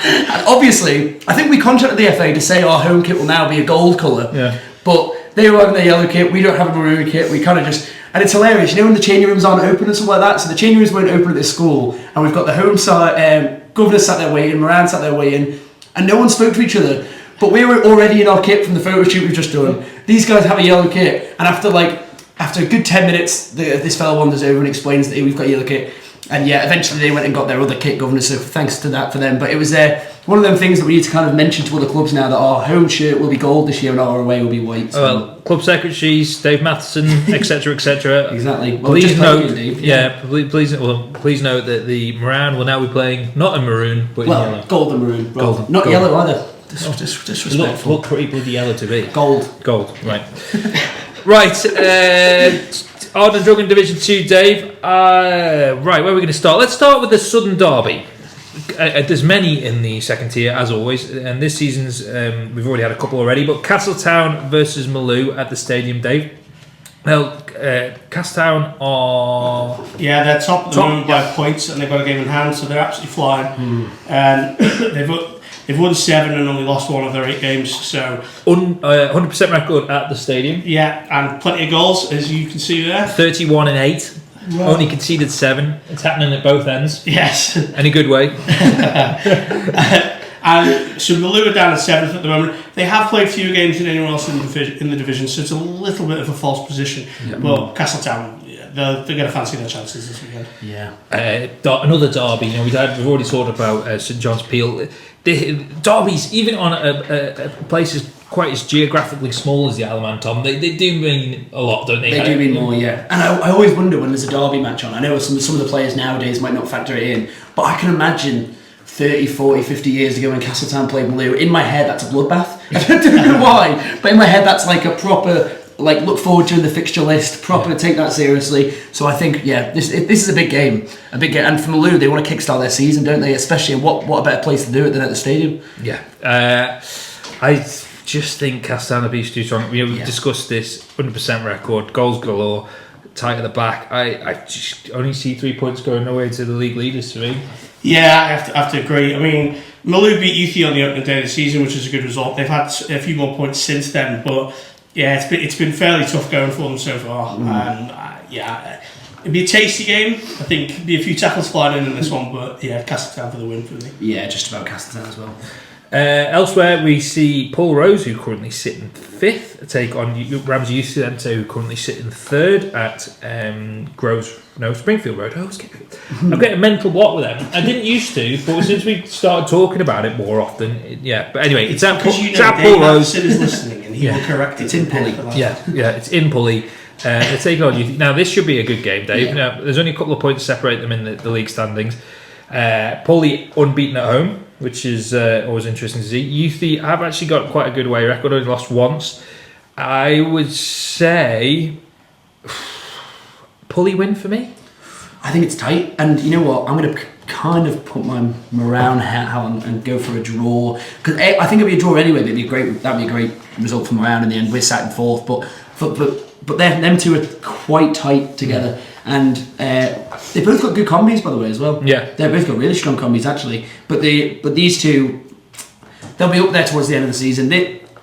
Speaker 2: And obviously, I think we contacted the FA to say our home kit will now be a gold colour. Yeah. But they arrive in their yellow kit, we don't have a maroon kit, we kind of just... And it's hilarious, you know when the changing rooms aren't open and stuff like that? So the changing rooms weren't open at this school, and we've got the home side, Governor sat there waiting, Marown sat there waiting, and no one spoke to each other. But we were already in our kit from the photo shoot we've just done. These guys have a yellow kit, and after a good 10 minutes, this fella wanders over and explains that we've got a yellow kit. And yeah, eventually they went and got their other kit, Governor, so thanks to that for them. But it was one of them things that we need to kind of mention to other clubs now, that our home shirt will be gold this year and our away will be white. So.
Speaker 1: Well, club secretaries, Dave Matheson, etc., etc.
Speaker 2: Exactly. Well,
Speaker 1: please note, please note that the Marown will now be playing not in maroon, but in yellow.
Speaker 2: Gold and maroon. Not
Speaker 1: gold.
Speaker 2: Yellow either. Disrespectful.
Speaker 1: Look pretty bloody yellow to be.
Speaker 2: Gold,
Speaker 1: right. Right. Ardern Druggan Division 2, Dave. Right, where are we going to start? Let's start with the Southern Derby. There's many in the second tier, as always, and this season's we've already had a couple already, but Castletown versus Maloo at the stadium, Dave. Well, Castletown are...
Speaker 3: Yeah, they're top at the moment by points, and they've got a game in hand, so they're absolutely flying. They've won 7 and only lost 1 of their 8 games, so...
Speaker 1: 100% record at the stadium.
Speaker 3: Yeah, and plenty of goals, as you can see there.
Speaker 1: 31 and 8. Wow. Only conceded 7. It's happening at both ends.
Speaker 3: Yes.
Speaker 1: In a good way.
Speaker 3: And so Maloo are down at 7th at the moment. They have played fewer games than anyone else in the division, so it's a little bit of a false position. Yeah. But Castletown, they're going to fancy their chances this weekend.
Speaker 2: Yeah.
Speaker 1: Another derby. You know, we've already talked about St John's Peel. The derbies, even on a place as quite as geographically small as the Isle of Man, Tom, they do mean a lot, don't they?
Speaker 2: They do mean more, yeah. And I always wonder when there's a derby match on. I know some of the players nowadays might not factor it in, but I can imagine 30, 40, 50 years ago when Castletown played Maloo, in my head that's a bloodbath. I don't know why, but in my head that's like a proper, like, look forward to in the fixture list, proper, take that seriously. So I think, this is a big game. And for Maloo, they want to kickstart their season, don't they? Especially, what a better place to do it than at the stadium.
Speaker 1: Yeah. I just think Castletown are beast too strong. We've discussed this, 100% record, goals galore, tight at the back. I just only see 3 points going away to the league leaders to me.
Speaker 3: Yeah, I have to agree. I mean, Maloo beat Youthy on the opening day of the season, which is a good result. They've had a few more points since then, but yeah, it's been fairly tough going for them so far. And it'd be a tasty game. I think it'd be a few tackles flying in this one, but yeah, Castletown for the win for me.
Speaker 2: Yeah, just about Castletown as well.
Speaker 1: Elsewhere, we see Paul Rose, who currently sit in 5th, take on Ramsey Youth Centre, who currently sit in 3rd at Springfield Road. I'm getting a mental block with them. I didn't used to, but since we started talking about it more often, But anyway, it's at Paul Rose.
Speaker 3: Is listening, and he will correct it.
Speaker 2: It's in Pulley.
Speaker 1: It's in Pulley. They're taking on Youth. Now, this should be a good game, Dave.
Speaker 2: Yeah.
Speaker 1: Now, there's only a couple of points to separate them in the league standings. Pulley unbeaten at home, which is always interesting to see. Youthy have actually got quite a good away record, only lost once. I would say Pulley win for me.
Speaker 2: I think it's tight, and you know what? I'm going to kind of put my Marown hat on and go for a draw, because I think it'd be a draw anyway. That'd be a great result for Marown in the end. We're sat in 4th, but them two are quite tight together. And they both got good combis, by the way, as well.
Speaker 1: Yeah,
Speaker 2: they've both got really strong combis actually. But these two, they'll be up there towards the end of the season.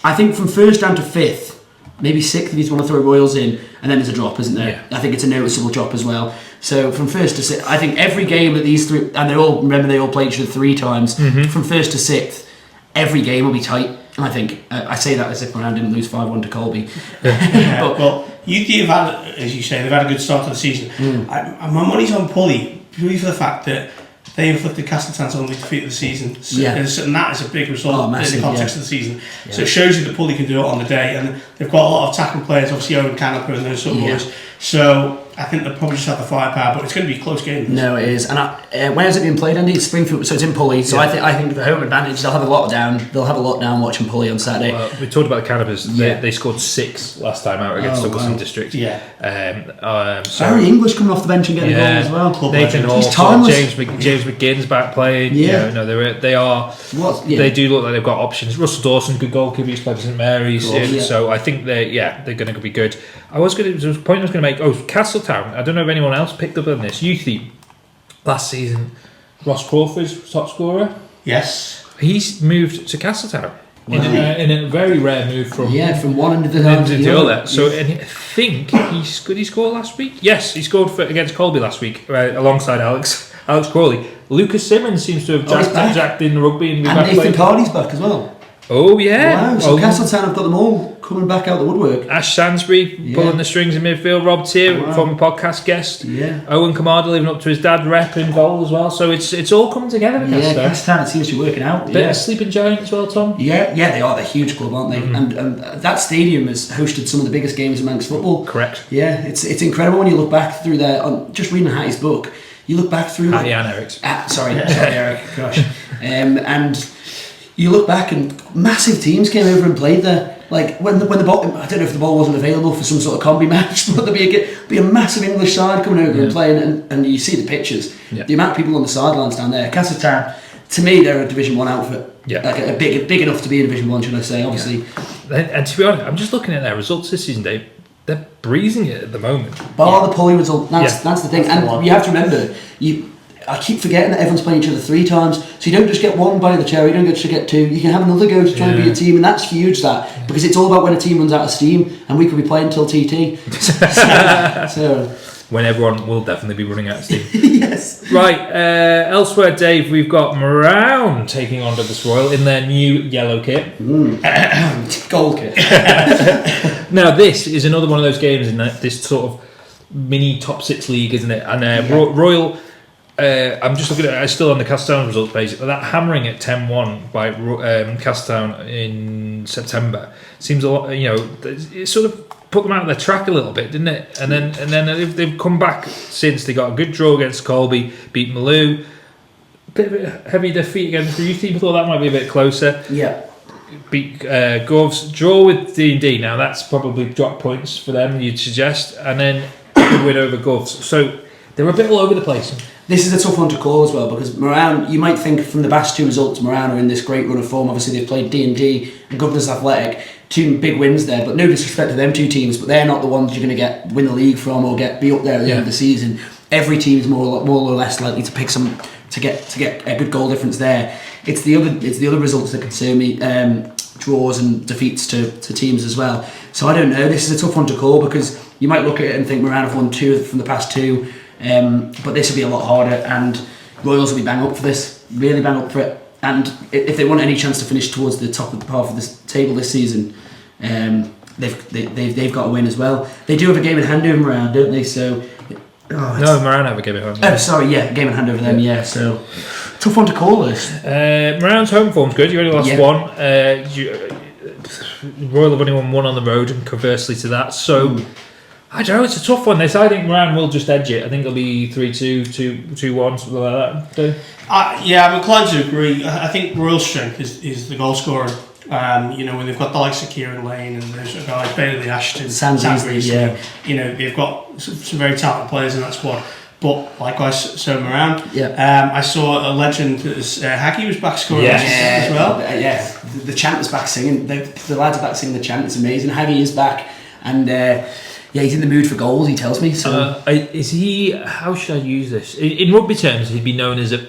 Speaker 2: I think from 1st down to 5th, maybe 6th if you want to throw Royals in, and then there's a drop, isn't there? Yeah. I think it's a noticeable drop as well. So from 1st to 6th, I think every game that these three, and they all played each other 3 times. Mm-hmm. From 1st to 6th, every game will be tight. I think I say that as if Marown didn't lose 5-1 to Colby.
Speaker 3: Well, UD have had, as you say, they've had a good start to the season. My money's on Pulley, purely for the fact that they inflicted Castletown's only defeat of the season, and that is a big result in the context of the season. So it shows you that Pulley can do it on the day, and they've got a lot of attacking players, obviously Owen Canoper and those sort of boys. So I think they'll probably just have the firepower, but it's going to be a close game.
Speaker 2: No, it is. And when has it been played, Andy? It's Springfield, so it's in Pulley. So I think the home advantage, they'll have a lot down watching Pulley on Saturday.
Speaker 1: Well, we talked about the Canopers. They scored 6 last time out against Douglaston District.
Speaker 2: So Harry English coming off the bench and getting a goal as well.
Speaker 1: Nathan Hall, James McGinn's back playing. They do look like they've got options. Russell Dawson, good goalkeeper, he's played for St Mary's. So I think they're going to be good. There was a point I was going to make. Castletown. I don't know if anyone else picked up on this. Youthy last season, Ross Crawford's top scorer.
Speaker 3: Yes,
Speaker 1: he's moved to Castletown in a very rare move from
Speaker 2: one end of the other.
Speaker 1: So and I think he scored last week. Yes, he scored against Colby last week alongside Alex Crawley. Lucas Simmons seems to have jacked in rugby and
Speaker 2: Nathan Cardy's back as well.
Speaker 1: Oh yeah!
Speaker 2: Wow! So Castletown have got them all coming back out the woodwork.
Speaker 1: Ash Sansbury pulling the strings in midfield. Rob Tier, former podcast guest.
Speaker 2: Yeah.
Speaker 1: Owen Kamada living up to his dad rep in goal as well. So it's all coming together.
Speaker 2: Castletown, it seems to be working out.
Speaker 1: Bit of sleeping giant as well, Tom.
Speaker 2: Yeah, they are. They're a huge club, aren't they? And that stadium has hosted some of the biggest games in Manx football.
Speaker 1: Correct.
Speaker 2: Yeah, it's incredible when you look back through just reading Hattie's book. You look back through.
Speaker 1: Hattie and Eric's.
Speaker 2: Sorry, Eric. Gosh. And you look back and massive teams came over and played there. Like when the ball, I don't know if the ball wasn't available for some sort of combi match, but there'd be a massive English side coming over and playing, and you see the pictures. The amount of people on the sidelines down there. Castletown, to me, they're a Division 1 outfit. Like a big enough to be in Division 1, should I say? Obviously.
Speaker 1: And to be honest, I'm just looking at their results this season, Dave. They're breezing it at the moment.
Speaker 2: Bar the Pulley result. That's the thing, and you have to remember I keep forgetting that everyone's playing each other 3 times, so you don't just get one by the cherry, you don't just get 2, you can have another go to try and be a team, and that's huge, because it's all about when a team runs out of steam, and we could be playing till TT. so
Speaker 1: when everyone will definitely be running out of steam.
Speaker 2: Yes.
Speaker 1: Right, elsewhere, Dave, we've got Marown taking on Douglas Royal in their new yellow kit.
Speaker 2: Gold kit.
Speaker 1: Now, this is another one of those games in this sort of mini top 6 league, isn't it? And Royal... I'm just looking at still on the Castletown results page. That hammering at 10-1 by Castletown in September seems a lot. It sort of put them out of their track a little bit, didn't it? And then they've come back since. They got a good draw against Colby, beat Maloo. Bit of a heavy defeat against the youth team. Thought that might be a bit closer.
Speaker 2: Yeah.
Speaker 1: Beat Govs, draw with D&D. Now that's probably drop points for them, you'd suggest, and then a win over Govs. So they're a bit all over the place.
Speaker 2: This is a tough one to call as well, because Marown, you might think from the past 2 results, Marown are in this great run of form. Obviously they've played D&D and Governors Athletic, 2 big wins there, but no disrespect to them 2 teams, but they're not the ones you're going to win the league from or be up there at the end of the season. Every team is more or less likely to pick some to get a good goal difference there. It's the other results that concern me, draws and defeats to teams as well. So I don't know. This is a tough one to call, because you might look at it and think Marown have won 2 from the past 2. But this will be a lot harder, and Royals will be bang up for this, really bang up for it. And if they want any chance to finish towards the top half of this table this season, they've got to win as well. They do have a game in hand over Marown, don't they? So
Speaker 1: no, Marown have a game in hand.
Speaker 2: Oh, sorry, game in hand over them. Yeah, so tough one to call this.
Speaker 1: Marown's home form's good. You only lost 1. Royal have only won 1 on the road, and conversely to that. So. I don't know, it's a tough one. I think Marown will just edge it. I think it'll be 3-2, 2-1, something like that.
Speaker 3: I'm inclined to agree. I think Royal's strength is the goal scorer. When they've got the likes of Kieran Lane and those guys, Bailey Ashton,
Speaker 2: Sandbury,
Speaker 3: they've got some very talented players in that squad. But likewise, so Marown. I saw a legend as Haggy was back scoring as well.
Speaker 2: The chant was back singing. The lads are back singing the chant. It's amazing. Haggy is back, and. He's in the mood for goals, he tells me. So,
Speaker 1: is he? How should I use this? In rugby terms, he'd be known as a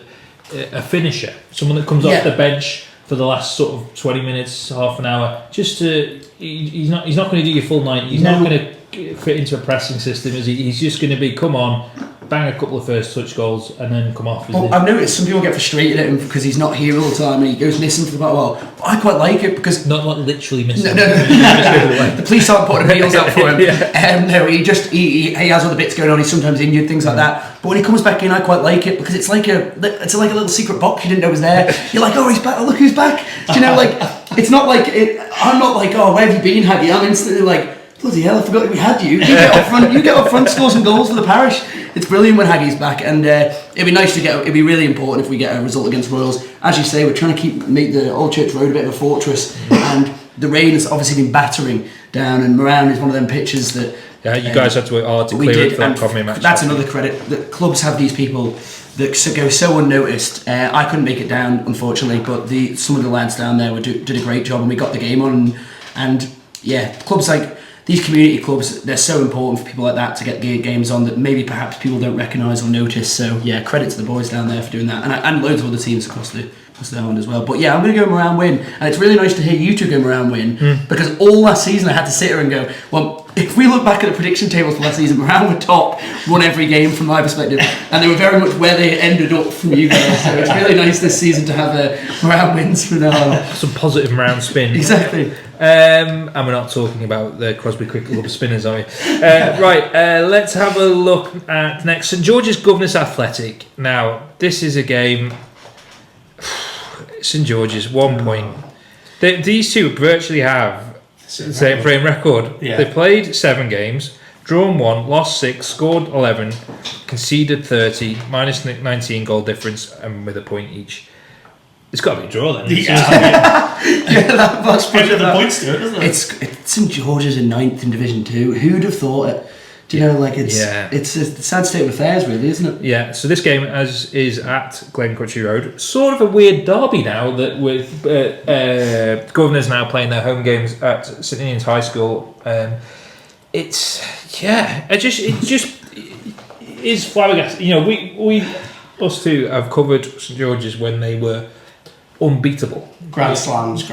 Speaker 1: finisher, someone that comes off the bench for the last sort of 20 minutes, half an hour. Just to, he's not going to do your full 90. He's not going to fit into a pressing system. He's just going to be, come on, bang a couple of first touch goals and then come off.
Speaker 2: Well, I've noticed some people get frustrated at him because he's not here all the time and he goes missing for about a while. I quite like it because
Speaker 1: not literally missing.
Speaker 2: No. The police aren't putting appeals out for him. No, he has other bits going on. He's sometimes injured, things like that. But when he comes back in, I quite like it because it's like a little secret box you didn't know was there. You're like, oh, he's back. Oh, look who's back. Do you know, like it's not like I'm not like, oh, where have you been, Haggy? I'm instantly like, bloody hell, I forgot we had you. You get up front, score some goals for the parish. It's brilliant when Haggy's back, and it'd be nice to get. It'd be really important if we get a result against Royals. As you say, we're trying to make the Old Church Road a bit of a fortress, and the rain has obviously been battering down. And Marown is one of them pitches that.
Speaker 1: Yeah, you guys had to work hard to clear it for that Combi match.
Speaker 2: That's another credit. That clubs have these people that go so unnoticed. I couldn't make it down, unfortunately, but some of the lads down there did a great job, and we got the game on. And yeah, clubs like these community clubs, they're so important for people like that to get games on that maybe perhaps people don't recognise or notice. So yeah, credit to the boys down there for doing that, and loads of other teams across the island as well. But yeah, I'm going to go Marown win, and it's really nice to hear you two go Marown win because all last season I had to sit here and go, well, if we look back at the prediction tables for last season, Marown were top, won every game from my perspective, and they were very much where they ended up from you guys. So it's really nice this season to have Marown wins from now on.
Speaker 1: Some positive Marown spin.
Speaker 2: Exactly.
Speaker 1: And we're not talking about the Crosby Cricket Club spinners, are we? Right, let's have a look at next. St George's Governors Athletic. Now, this is a game. St George's, 1 point. These two virtually have the same frame record.
Speaker 3: Yeah.
Speaker 1: They played 7 games, drawn 1, lost 6, scored 11, conceded 30, minus 19 goal difference, and with a point each. It's got to be a draw then.
Speaker 2: That's
Speaker 3: Put the points to it, doesn't it?
Speaker 2: It's St George's in 9th in Division 2. Who'd have thought it? Do you know, like it's a sad state of affairs, really, isn't it?
Speaker 1: Yeah. So this game is at Glen Country Road. Sort of a weird derby now that with Governors now playing their home games at St Ian's High School. It just is flabbergasted. You know, we us two have covered St George's when they were unbeatable.
Speaker 3: Grand Slams.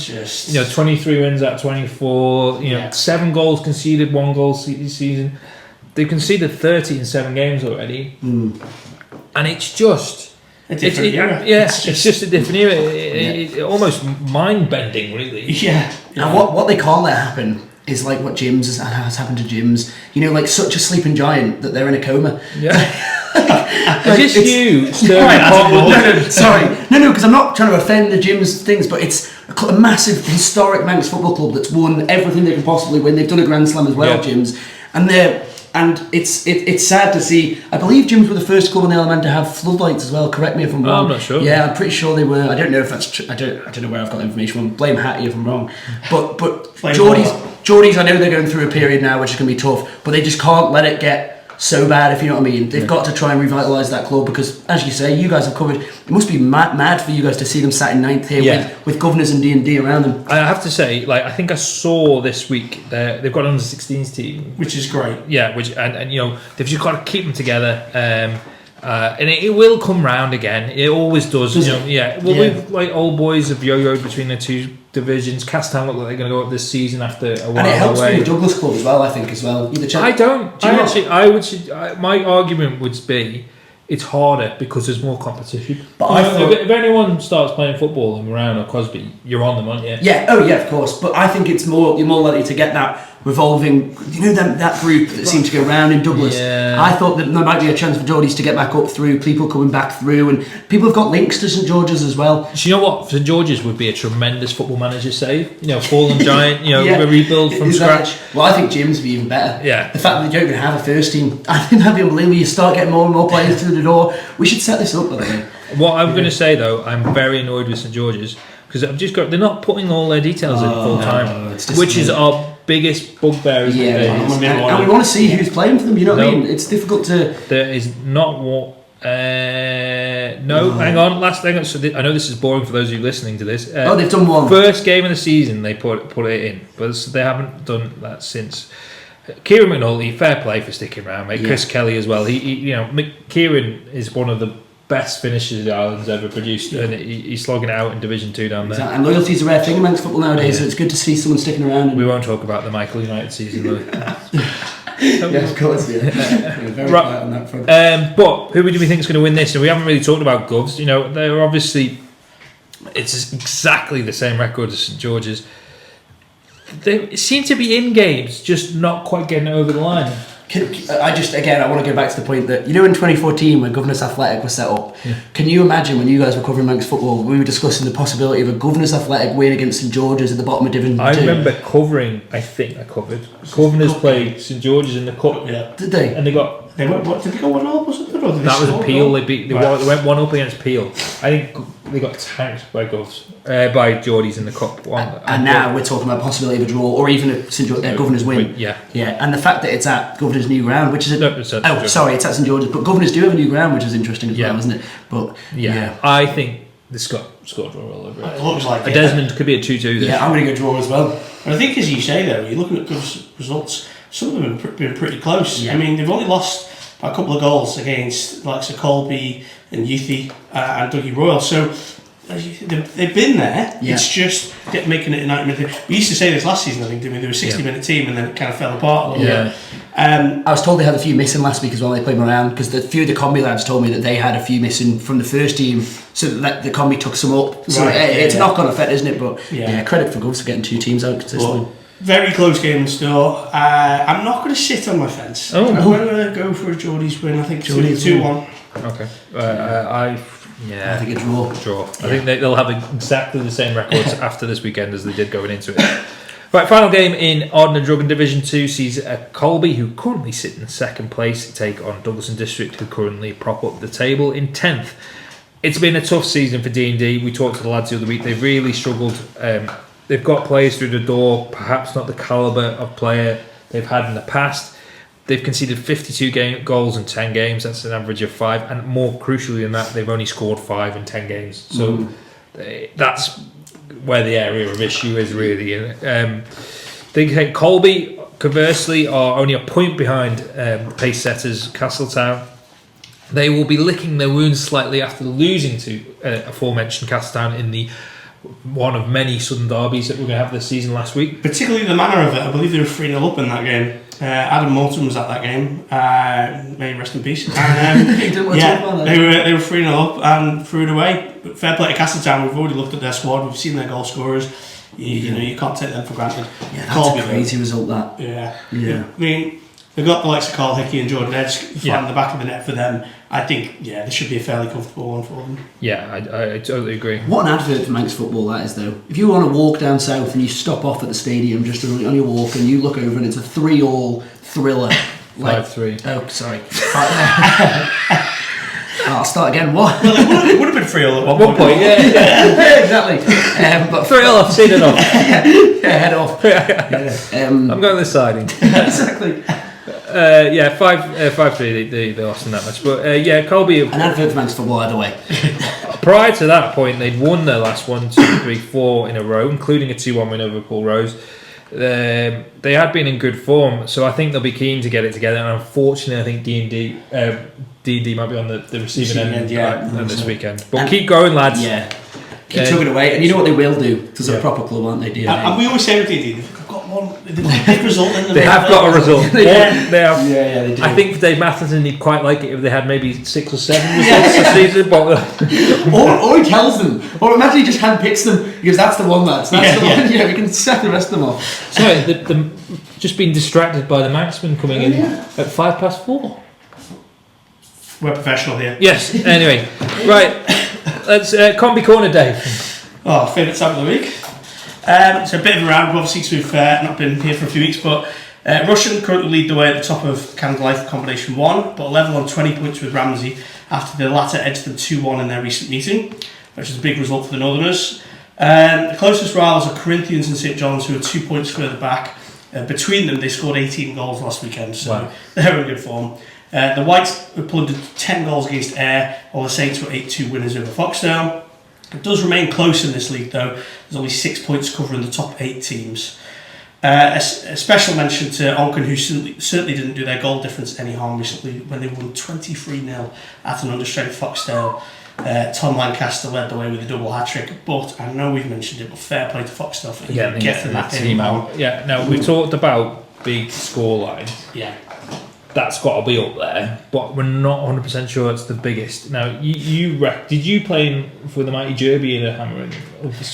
Speaker 1: Just 23 wins out of 24. 7 goals conceded, 1 goal season. They've conceded 30 in 7 games already, and it's just
Speaker 3: a different era.
Speaker 1: It's just a different era. It almost mind bending, really.
Speaker 2: Yeah. And what they can't let happen is like what has happened to Jim's. You know, like such a sleeping giant that they're in a coma.
Speaker 1: Yeah.
Speaker 2: Is
Speaker 1: this you, Sterling?
Speaker 2: Sorry. No, because I'm not trying to offend the Jim's things, but it's a massive, historic Manx football club that's won everything they can possibly win. They've done a Grand Slam as well, Jim's, and it's sad to see. I believe Jim's were the first club in the Element to have floodlights as well. Correct me if I'm wrong.
Speaker 1: I'm not sure.
Speaker 2: Yeah, I'm pretty sure they were. I don't know if that's true. I don't know where I've got the information from. Blame Hattie if I'm wrong. But Geordies, I know they're going through a period now which is going to be tough, but they just can't let it get so bad, if you know what I mean. They've got to try and revitalise that club because, as you say, you guys have covered. It must be mad for you guys to see them sat in 9th here with Governors and D&D around them.
Speaker 1: I have to say, I think I saw this week they've got an under-16s team,
Speaker 3: which is great.
Speaker 1: Yeah, and they've just got to keep them together. And it will come round again. It always does. We've old boys have yo-yoed between the two divisions. Castown look like they're going to go up this season after a while.
Speaker 2: And it helps
Speaker 1: away.
Speaker 2: being a Douglas club as well, I think, as well.
Speaker 1: I don't. My argument would be it's harder because there's more competition. But if anyone starts playing football in Marown or Crosby, you're on them, aren't you?
Speaker 2: Yeah. Oh yeah, of course. But I think you're more likely to get that revolving. That group that seemed to go round in Douglas. Yeah. I thought that there might be a chance for Geordies to get back up through. People coming back through, and people have got links to St George's as well.
Speaker 1: Do you know what? St George's would be a tremendous football manager save. Fallen giant. A rebuild from scratch.
Speaker 2: Well, I think Jim's would be even better.
Speaker 1: Yeah.
Speaker 2: The fact that they don't even have a first team, I think that'd be unbelievable. You start getting more and more players through the door. We should set this up, by the way.
Speaker 1: What I'm going to say though, I'm very annoyed with St George's because they're not putting all their details in full time, which is our biggest bugbear.
Speaker 2: And we want to see who's playing for them. You know what I mean? It's difficult to.
Speaker 1: There is not what. Hang on. Last thing. So I know this is boring for those of you listening to this.
Speaker 2: They've done one.
Speaker 1: First game of the season, they put it in, but they haven't done that since. Kieran McNulty, fair play for sticking around, mate. Yeah. Chris Kelly as well. Kieran is one of the best finishers the Ireland's ever produced, and he's slogging it out in Division 2 down there.
Speaker 2: Exactly. And loyalty is a rare thing in men's football nowadays, so it's good to see someone sticking around.
Speaker 1: We won't talk about the Michael United season though.
Speaker 2: Yeah, of course. Yeah, very
Speaker 1: Right.
Speaker 2: quiet on that front.
Speaker 1: But who do we think is going to win this? And we haven't really talked about Govs. You know, they're obviously, it's exactly the same record as St George's. They seem to be in games, just not quite getting over the line.
Speaker 2: I want to go back to the point that, you know, in 2014 when Governors Athletic was set up, can you imagine when you guys were covering Manx football, we were discussing the possibility of a Governors Athletic win against St George's at the bottom of Division 2?
Speaker 1: I remember covering, I think I covered, Governors played St George's in the Cup.
Speaker 3: Yeah.
Speaker 2: Did they?
Speaker 1: And they got...
Speaker 3: They went, what, did they go 1-0 or something? Or did
Speaker 1: That was
Speaker 3: score
Speaker 1: a Peel.
Speaker 3: goal?
Speaker 1: They went 1-up against Peel. I think they got tanked by Govs, by Geordies in the Cup.
Speaker 2: And now we're talking about possibility of a draw or even a Governors win.
Speaker 1: Yeah.
Speaker 2: And the fact that it's at Governors' new ground, which is
Speaker 1: it's at
Speaker 2: St George's, but Governors do have a new ground, which is interesting as well, isn't it? But
Speaker 1: I think the Scott draw all over it.
Speaker 3: It looks like
Speaker 1: a Desmond could be a 2-2.
Speaker 2: Yeah, I'm going to go draw as well.
Speaker 3: And I think, as you say, though, you're looking at Gov's results. Some of them have been pretty close.
Speaker 2: Yeah.
Speaker 3: I mean, they've only lost by a couple of goals against like Sir Colby and Youthy and Dougie Royal. So they've been there.
Speaker 2: Yeah.
Speaker 3: It's just making it a 90-minute. We used to say this last season, I think, didn't we? They were a 60-minute team, and then it kind of fell apart a little bit.
Speaker 2: I was told they had a few missing last week as well. They played Marown because a few of the Combi lads told me that they had a few missing from the first team, so that the Combi took some up. So it's a knock-on effect, isn't it? But credit for Govs for getting 2 teams out consistently.
Speaker 3: Very close game still. I'm not going to sit on my fence. I'm going to go for a Geordies win. I think 2-1.
Speaker 1: Okay. I
Speaker 2: think a draw.
Speaker 1: I think they'll have exactly the same records after this weekend as they did going into it. Right, final game in Ardern and Druggan Division 2 sees Colby, who currently sit in second place, take on Douglas and District, who currently prop up the table in 10th. It's been a tough season for D&D. We talked to the lads the other week. They've really struggled. They've got players through the door, perhaps not the calibre of player they've had in the past. They've conceded 52 goals in 10 games. That's an average of 5. And more crucially than that, they've only scored 5 in 10 games. So that's where the area of issue is, really. They think Colby, conversely, are only a point behind pace setters Castletown. They will be licking their wounds slightly after losing to aforementioned Castletown in the one of many Southern derbies that we're going to have this season last week.
Speaker 3: Particularly the manner of it. I believe they were 3-0 up in that game. Adam Moulton was at that game. May he rest in peace. And, they were 3-0 up and threw it away. But fair play to Castletown. We've already looked at their squad. We've seen their goal scorers. You know, you can't take them for granted.
Speaker 2: Yeah, that's a crazy result, that.
Speaker 3: Yeah. I mean, they've got the likes of Carl Hickey and Jordan Edge flying the back of the net for them. I think, this should be a fairly comfortable one for them.
Speaker 1: Yeah, I totally agree.
Speaker 2: What an advert for Manx football that is, though. If you want to walk down south and you stop off at the stadium just on your walk and you look over and it's a 3-3 thriller.
Speaker 1: 5-3.
Speaker 2: Oh, sorry. I'll start again. What?
Speaker 3: Well, it would have been 3-0
Speaker 1: at one point.
Speaker 2: Yeah, exactly. But
Speaker 1: 3-0, I've seen it off.
Speaker 2: Head off.
Speaker 1: I'm going this siding.
Speaker 2: Exactly.
Speaker 1: 5-3 they lost in that match. But Colby...
Speaker 2: An advert for Manx football either way.
Speaker 1: Prior to that point, they'd won their last 1, 2, 3, 4 in a row, including a 2-1 win over Paul Rose. They had been in good form, so I think they'll be keen to get it together. And unfortunately, I think D&D might be on the receiving end this weekend. But keep going, lads.
Speaker 2: Yeah. Keep chugging away. And you know what they will do? Because they're a proper club, aren't they, D&D?
Speaker 3: And we always say with D&D, they've got a big result in them.
Speaker 1: They have got a result. They have.
Speaker 2: Yeah, they do.
Speaker 1: I think Dave Matheson, he'd quite like it if they had maybe 6 or 7 results this season. But
Speaker 2: or he tells them. Or imagine he just handpicks them because that's the one, lads. That's the one. Yeah, we can set the rest of them off.
Speaker 1: Sorry, just been distracted by the Manxman coming in at 4:05.
Speaker 3: We're professional here.
Speaker 1: Yes, anyway. Right, let's Combi Corner, Dave.
Speaker 3: Favourite time of the week. It's a bit of a round, obviously, because we've not been here for a few weeks, but Russian currently lead the way at the top of Canada Life Combination 1, but level on 20 points with Ramsey after the latter edged them 2-1 in their recent meeting, which is a big result for the Northerners. The closest rivals are Corinthians and St John's, who are 2 points further back. Between them, they scored 18 goals last weekend, so they're in good form. The Whites plundered 10 goals against Ayr, while the Saints were 8-2 winners over Foxdale. It does remain close in this league, though. There's only 6 points covering the top 8 teams. A special mention to Onken, who certainly didn't do their goal difference any harm recently when they won 23-0 at an understrength Foxdale. Tom Lancaster led the way with a double hat-trick, but I know we've mentioned it, but fair play to Foxdale for getting that team out.
Speaker 1: Yeah, now we've talked about big scoreline,
Speaker 3: Yeah.
Speaker 1: that's got to be up there. But we're not 100% sure it's the biggest. Now, did you play for the mighty Derby in a hammering?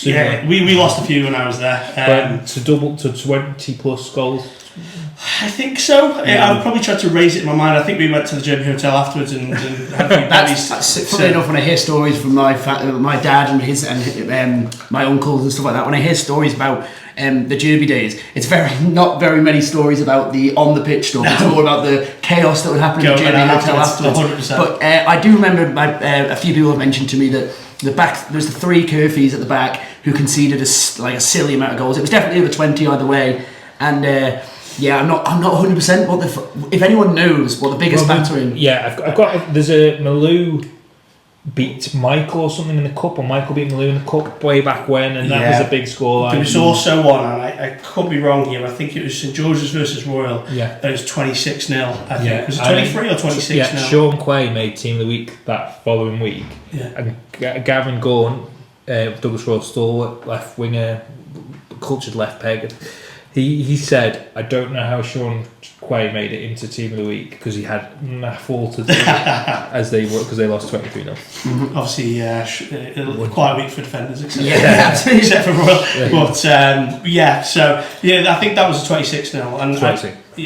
Speaker 3: Yeah, we lost a few when I was there.
Speaker 1: To 20 plus goals.
Speaker 3: I think so. I would probably try to raise it in my mind. I think we went to the Derby Hotel afterwards and had a few
Speaker 2: that's funny enough, when I hear stories from my dad and his and my uncles and stuff like that, when I hear stories about the Derby days, it's not very many stories about the on the pitch stuff. No. It's more about the chaos that would happen at the Derby Hotel afterwards.
Speaker 3: 100%.
Speaker 2: But I do remember a few people have mentioned to me that there's the three Curfews at the back who conceded a silly amount of goals. It was definitely over 20 either way, and. Yeah, I'm not 100%. What if anyone knows what the biggest battering?
Speaker 1: Yeah, I've got. There's a Malou beat Michael or something in the cup, or Michael beat Malou in the cup way back when, and that was a big scoreline.
Speaker 3: There was also one, and I could be wrong here. I think it was St George's versus Royal.
Speaker 1: Yeah,
Speaker 3: it was 26-0. I think was it 23 or 26-0?
Speaker 1: Yeah, Sean Quay made Team of the Week that following week.
Speaker 3: Yeah,
Speaker 1: and Gavin Gorn, Douglas Road stalwart, left winger, cultured left peg. He said, I don't know how Sean Quay made it into Team of the Week because he had full to do as they were, because they lost 23-0.
Speaker 3: Mm-hmm. Obviously, quite a week for defenders, except for Royal.
Speaker 1: Yeah.
Speaker 3: So I think that was a 26-0. And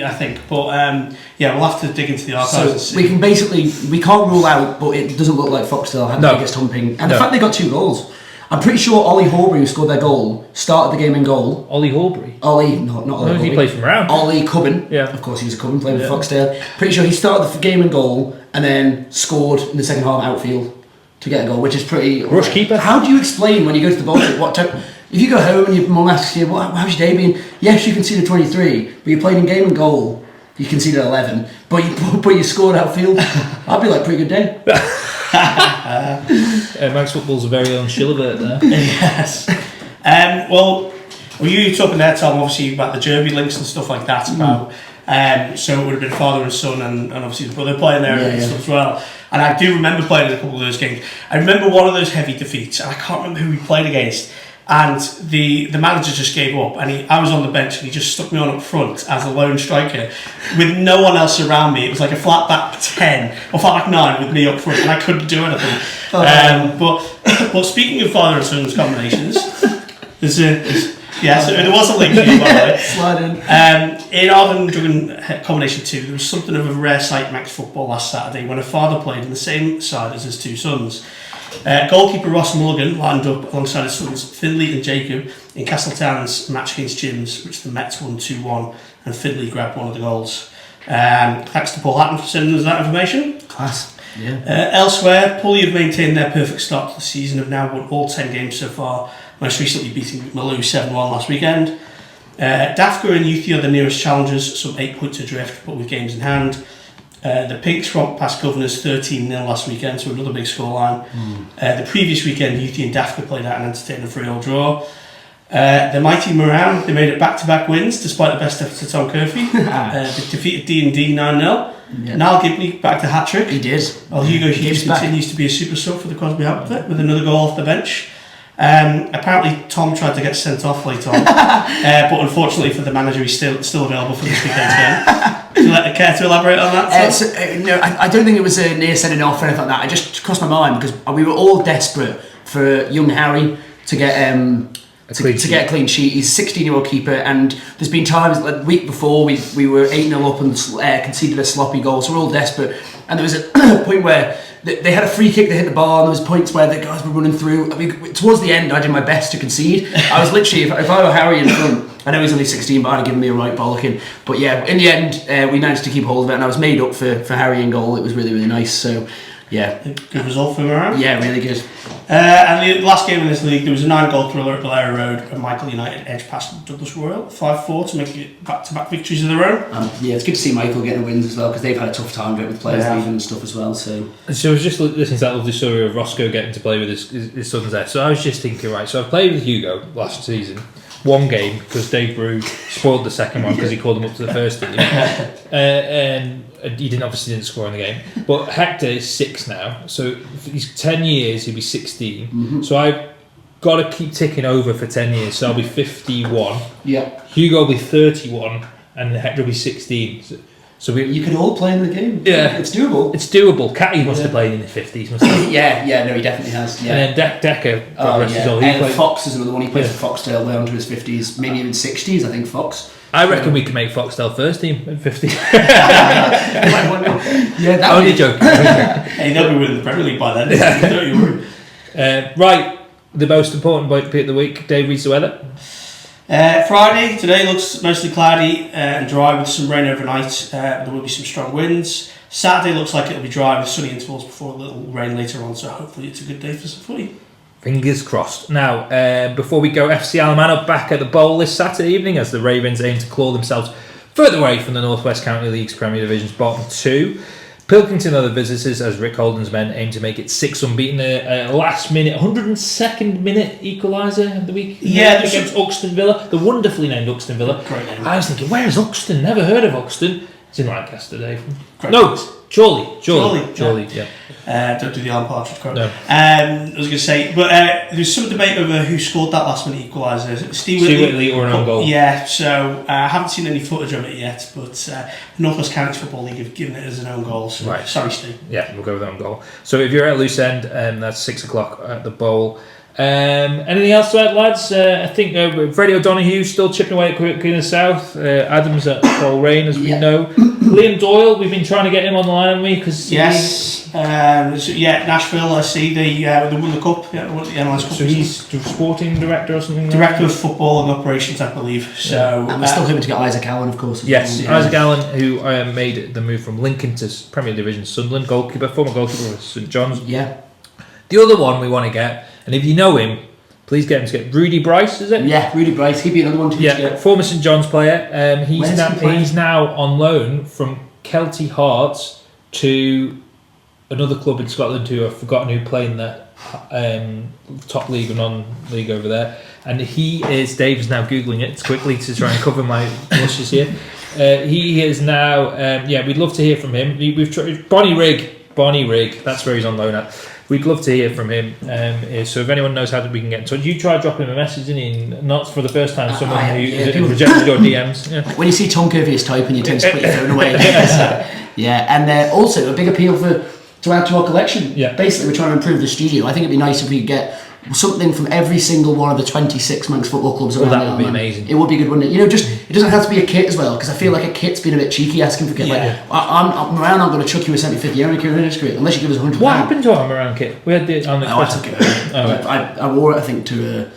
Speaker 3: I think. But we'll have to dig into the archives and see.
Speaker 2: We can't rule out, but it doesn't look like Foxtel had the biggest humping. And the fact they got 2 goals. I'm pretty sure Ollie Horbury, who scored their goal, started the game in goal.
Speaker 1: Ollie Horbury?
Speaker 2: Not Ollie Horbury.
Speaker 1: He played for Marown.
Speaker 2: Ollie Cubbin.
Speaker 1: Yeah.
Speaker 2: Of course, he was a Cubbin, playing with Foxdale. Pretty sure he started the game in goal and then scored in the second half outfield to get a goal, which is pretty...
Speaker 1: Rush keeper.
Speaker 2: How do you explain when you go to the Baltic what time... If you go home and your mum asks you, how's your day been? Yes, you conceded 23, but you played in game and goal. You conceded 11, but you scored outfield. I'd be like, pretty good day.
Speaker 1: Manx Football's a very own Shillivert there.
Speaker 3: Yes. Well, you were talking there, Tom, obviously about the Derby links and stuff like that. About so it would have been father and son, and obviously the brother playing there and stuff as well. And I do remember playing in a couple of those games. I remember one of those heavy defeats, and I can't remember who we played against. And the manager just gave up, and I was on the bench, and he just stuck me on up front as a lone striker with no one else around me. It was like a flat back 10 or flat back 9 with me up front, and I couldn't do anything. But speaking of father and son's combinations, so there was a link here, by the way.
Speaker 2: Slide in.
Speaker 3: In Ardern Druggan combination 2, there was something of a rare sight in Manx football last Saturday when a father played in the same side as his 2 sons. Goalkeeper Ross Mulligan lined up alongside his sons Finley and Jacob in Castletown's match against Jims, which the Mets won 2-1, and Finley grabbed one of the goals. Thanks to Paul Hatton for sending us that information.
Speaker 2: Class. Yeah.
Speaker 3: Elsewhere, Pulley have maintained their perfect start to the season, have now won all 10 games so far, most recently beating Malou 7-1 last weekend. Dafka and Youthie are the nearest challengers, some 8 points adrift, but with games in hand. The Pinks romped past Governors 13-0 last weekend, so another big scoreline. The previous weekend, Youthie and Dafka played out an entertaining 3-3 draw. The mighty Marown, they made it back-to-back wins despite the best efforts of Tom Curfew. They defeated D&D 9-0. Yeah. Niall Gibney back to hat-trick.
Speaker 2: He did.
Speaker 3: While Hugo Hughes continues to be a super sub for the Crosby outfit with another goal off the bench. Apparently Tom tried to get sent off late on, but unfortunately for the manager, he's still available for this weekend's game. Would you care to elaborate on that?
Speaker 2: No, I don't think it was a near sending off or anything like that. It just crossed my mind because we were all desperate for young Harry to get to get a clean sheet. He's a 16-year-old keeper, and there's been times like the week before we were 8-0 up and conceded a sloppy goal, so we're all desperate. And there was a point where they had a free kick, they hit the bar, and there was points where the guys were running through. I mean, towards the end, I did my best to concede. I was literally, if I were Harry in front, I know he's only 16, but I'd have given me a right bollocking. But yeah, in the end, we managed to keep hold of it, and I was made up for Harry in goal. It was really, really nice. So yeah,
Speaker 3: good result for Marown.
Speaker 2: Yeah, really good.
Speaker 3: And the last game in this league, there was a 9-goal thriller at Valera Road, and Michael United edged past Douglas Royal 5-4 to make it back-to-back victories of their own.
Speaker 2: Yeah, it's good to see Michael getting wins as well, because they've had a tough time of it with players leaving and stuff as well. So
Speaker 1: I was just listening to that lovely story of Roscoe getting to play with his sons there. So I was just thinking, right, so I played with Hugo last season, one game because Dave Brew spoiled the second one because he called him up to the first team, and he didn't score in the game. But Hector is 6 now, so he's 10 years, he'll be 16. Mm-hmm. So I've got to keep ticking over for 10 years, so I'll be 51.
Speaker 2: Yeah.
Speaker 1: Hugo will be 31, and the Hector will be 16. So
Speaker 2: you can all play in the game.
Speaker 1: Yeah,
Speaker 2: it's doable.
Speaker 1: It's doable. Catty must have played in the 50s, must he?
Speaker 2: yeah, no, he definitely has. Yeah.
Speaker 1: And then Decker progresses all.
Speaker 2: And Fox is another one. He plays for Foxdale way onto his 50s, maybe even 60s. I think Fox.
Speaker 1: I reckon we can make Foxdale first team at 50.
Speaker 2: Yeah,
Speaker 1: only joking.
Speaker 3: Hey, they'll be winning the Premier League by then. Don't you worry.
Speaker 1: Right, the most important bit of the week. Dave reads the weather.
Speaker 3: Friday, today looks mostly cloudy and dry with some rain overnight. There will be some strong winds. Saturday looks like it'll be dry with sunny intervals before a little rain later on, so hopefully it's a good day for some footy.
Speaker 1: Fingers crossed. Now, before we go, FC Alamanno back at the Bowl this Saturday evening as the Ravens aim to claw themselves further away from the North West County League's Premier Division's bottom two. Pilkington are the visitors as Rick Holden's men aim to make it 6 unbeaten. A last minute, 102nd minute equaliser of the week.
Speaker 3: Yeah,
Speaker 1: against Uxton Villa, the wonderfully named Uxton Villa.
Speaker 3: Great name.
Speaker 1: I was thinking, where is Uxton? Never heard of Uxton. It's in Lancaster, Dave.
Speaker 3: Great.
Speaker 1: No, Chorley, yeah.
Speaker 3: Don't do the Alan Partridge quote.
Speaker 1: No.
Speaker 3: I was going to say, but there's some debate over who scored that last minute equaliser. Steve
Speaker 1: Whitley or an own goal.
Speaker 3: Yeah, so I haven't seen any footage of it yet, but the North West County Football League have given it as an own goal. So
Speaker 1: right.
Speaker 3: Sorry, Steve.
Speaker 1: Yeah, we'll go with own goal. So if you're at Loose End, that's 6 o'clock at the Bowl. Anything else to add, lads? I think Freddie O'Donoghue still chipping away at Queen of the South. Adams at Coleraine, as we know. Liam Doyle, we've been trying to get him on the line, haven't we?
Speaker 3: Yes. Nashville, I see they won the cup. Yeah, won the MLS Cup.
Speaker 1: So he's sporting director or something?
Speaker 3: Director of football and operations, I believe. So
Speaker 2: and we're still hoping to get Isaac Allen, of course.
Speaker 1: Yes, Isaac Allen, who made the move from Lincoln to Premier Division Sunderland, goalkeeper, former goalkeeper of St John's.
Speaker 2: Yeah.
Speaker 1: The other one we want to get, and if you know him, please get him to get Rudy Bryce, is it?
Speaker 2: Yeah, Rudy Bryce. He'd be another one to get.
Speaker 1: Former St John's player. He's now on loan from Kelty Hearts to another club in Scotland who I've forgotten who play in the top league or non-league over there. And he is, Dave is now Googling it quickly to try and cover my blushes here. He is now, we'd love to hear from him. We've tried, Bonnie Rigg, that's where he's on loan at. We'd love to hear from him. So if anyone knows how we can get in touch, you try dropping him a message, and not for the first time, someone who rejected your DMs. Yeah.
Speaker 2: When you see Tom Curvious typing, you tend to put your phone away. And also a big appeal to add to our collection.
Speaker 1: Yeah.
Speaker 2: Basically, we're trying to improve the studio. I think it'd be nice if we could get something from every single one of the 26 Manx football clubs around.
Speaker 1: That would be amazing.
Speaker 2: It would be good, wouldn't it? It doesn't have to be a kit as well, because I feel like a kit's been a bit cheeky asking for kit.
Speaker 3: Yeah.
Speaker 2: I'm Marown, I'm going to chuck you a 75th year unless you give us £100.
Speaker 1: What happened to our Marown kit? We had the on the
Speaker 2: I took it. I wore it, I think, to a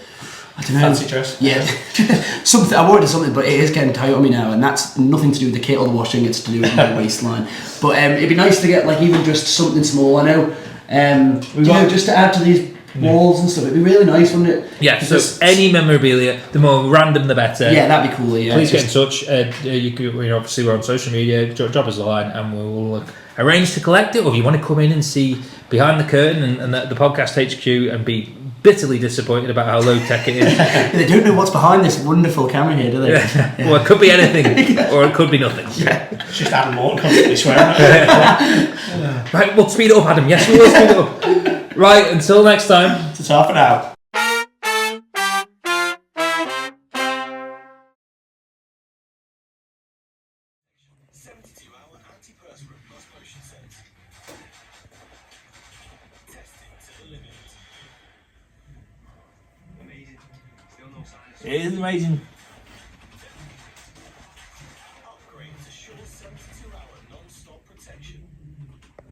Speaker 2: I don't know.
Speaker 3: Fancy dress.
Speaker 2: Yeah. Something. I wore it to something, but it is getting tight on me now, and that's nothing to do with the kit or the washing. It's to do with my waistline. But it'd be nice to get even just something small. I know. Just to add to these walls and stuff. It'd be really nice, wouldn't it?
Speaker 1: Yeah. So any memorabilia, the more random, the better.
Speaker 2: Yeah, that'd be cool. Yeah.
Speaker 1: Please get in touch. Obviously we're on social media. Drop us a line, and we'll arrange to collect it. Or if you want to come in and see behind the curtain and the podcast HQ and be bitterly disappointed about how low tech it is.
Speaker 2: They don't know what's behind this wonderful camera here, do they?
Speaker 1: Yeah. Well, it could be anything, or it could be nothing.
Speaker 2: Yeah.
Speaker 3: It's just Adam Morton constantly swearing.
Speaker 1: Right, we'll speed it up, Adam. Yes, we will speed it up. Right, until next time.
Speaker 3: It's half an hour.
Speaker 1: It is amazing.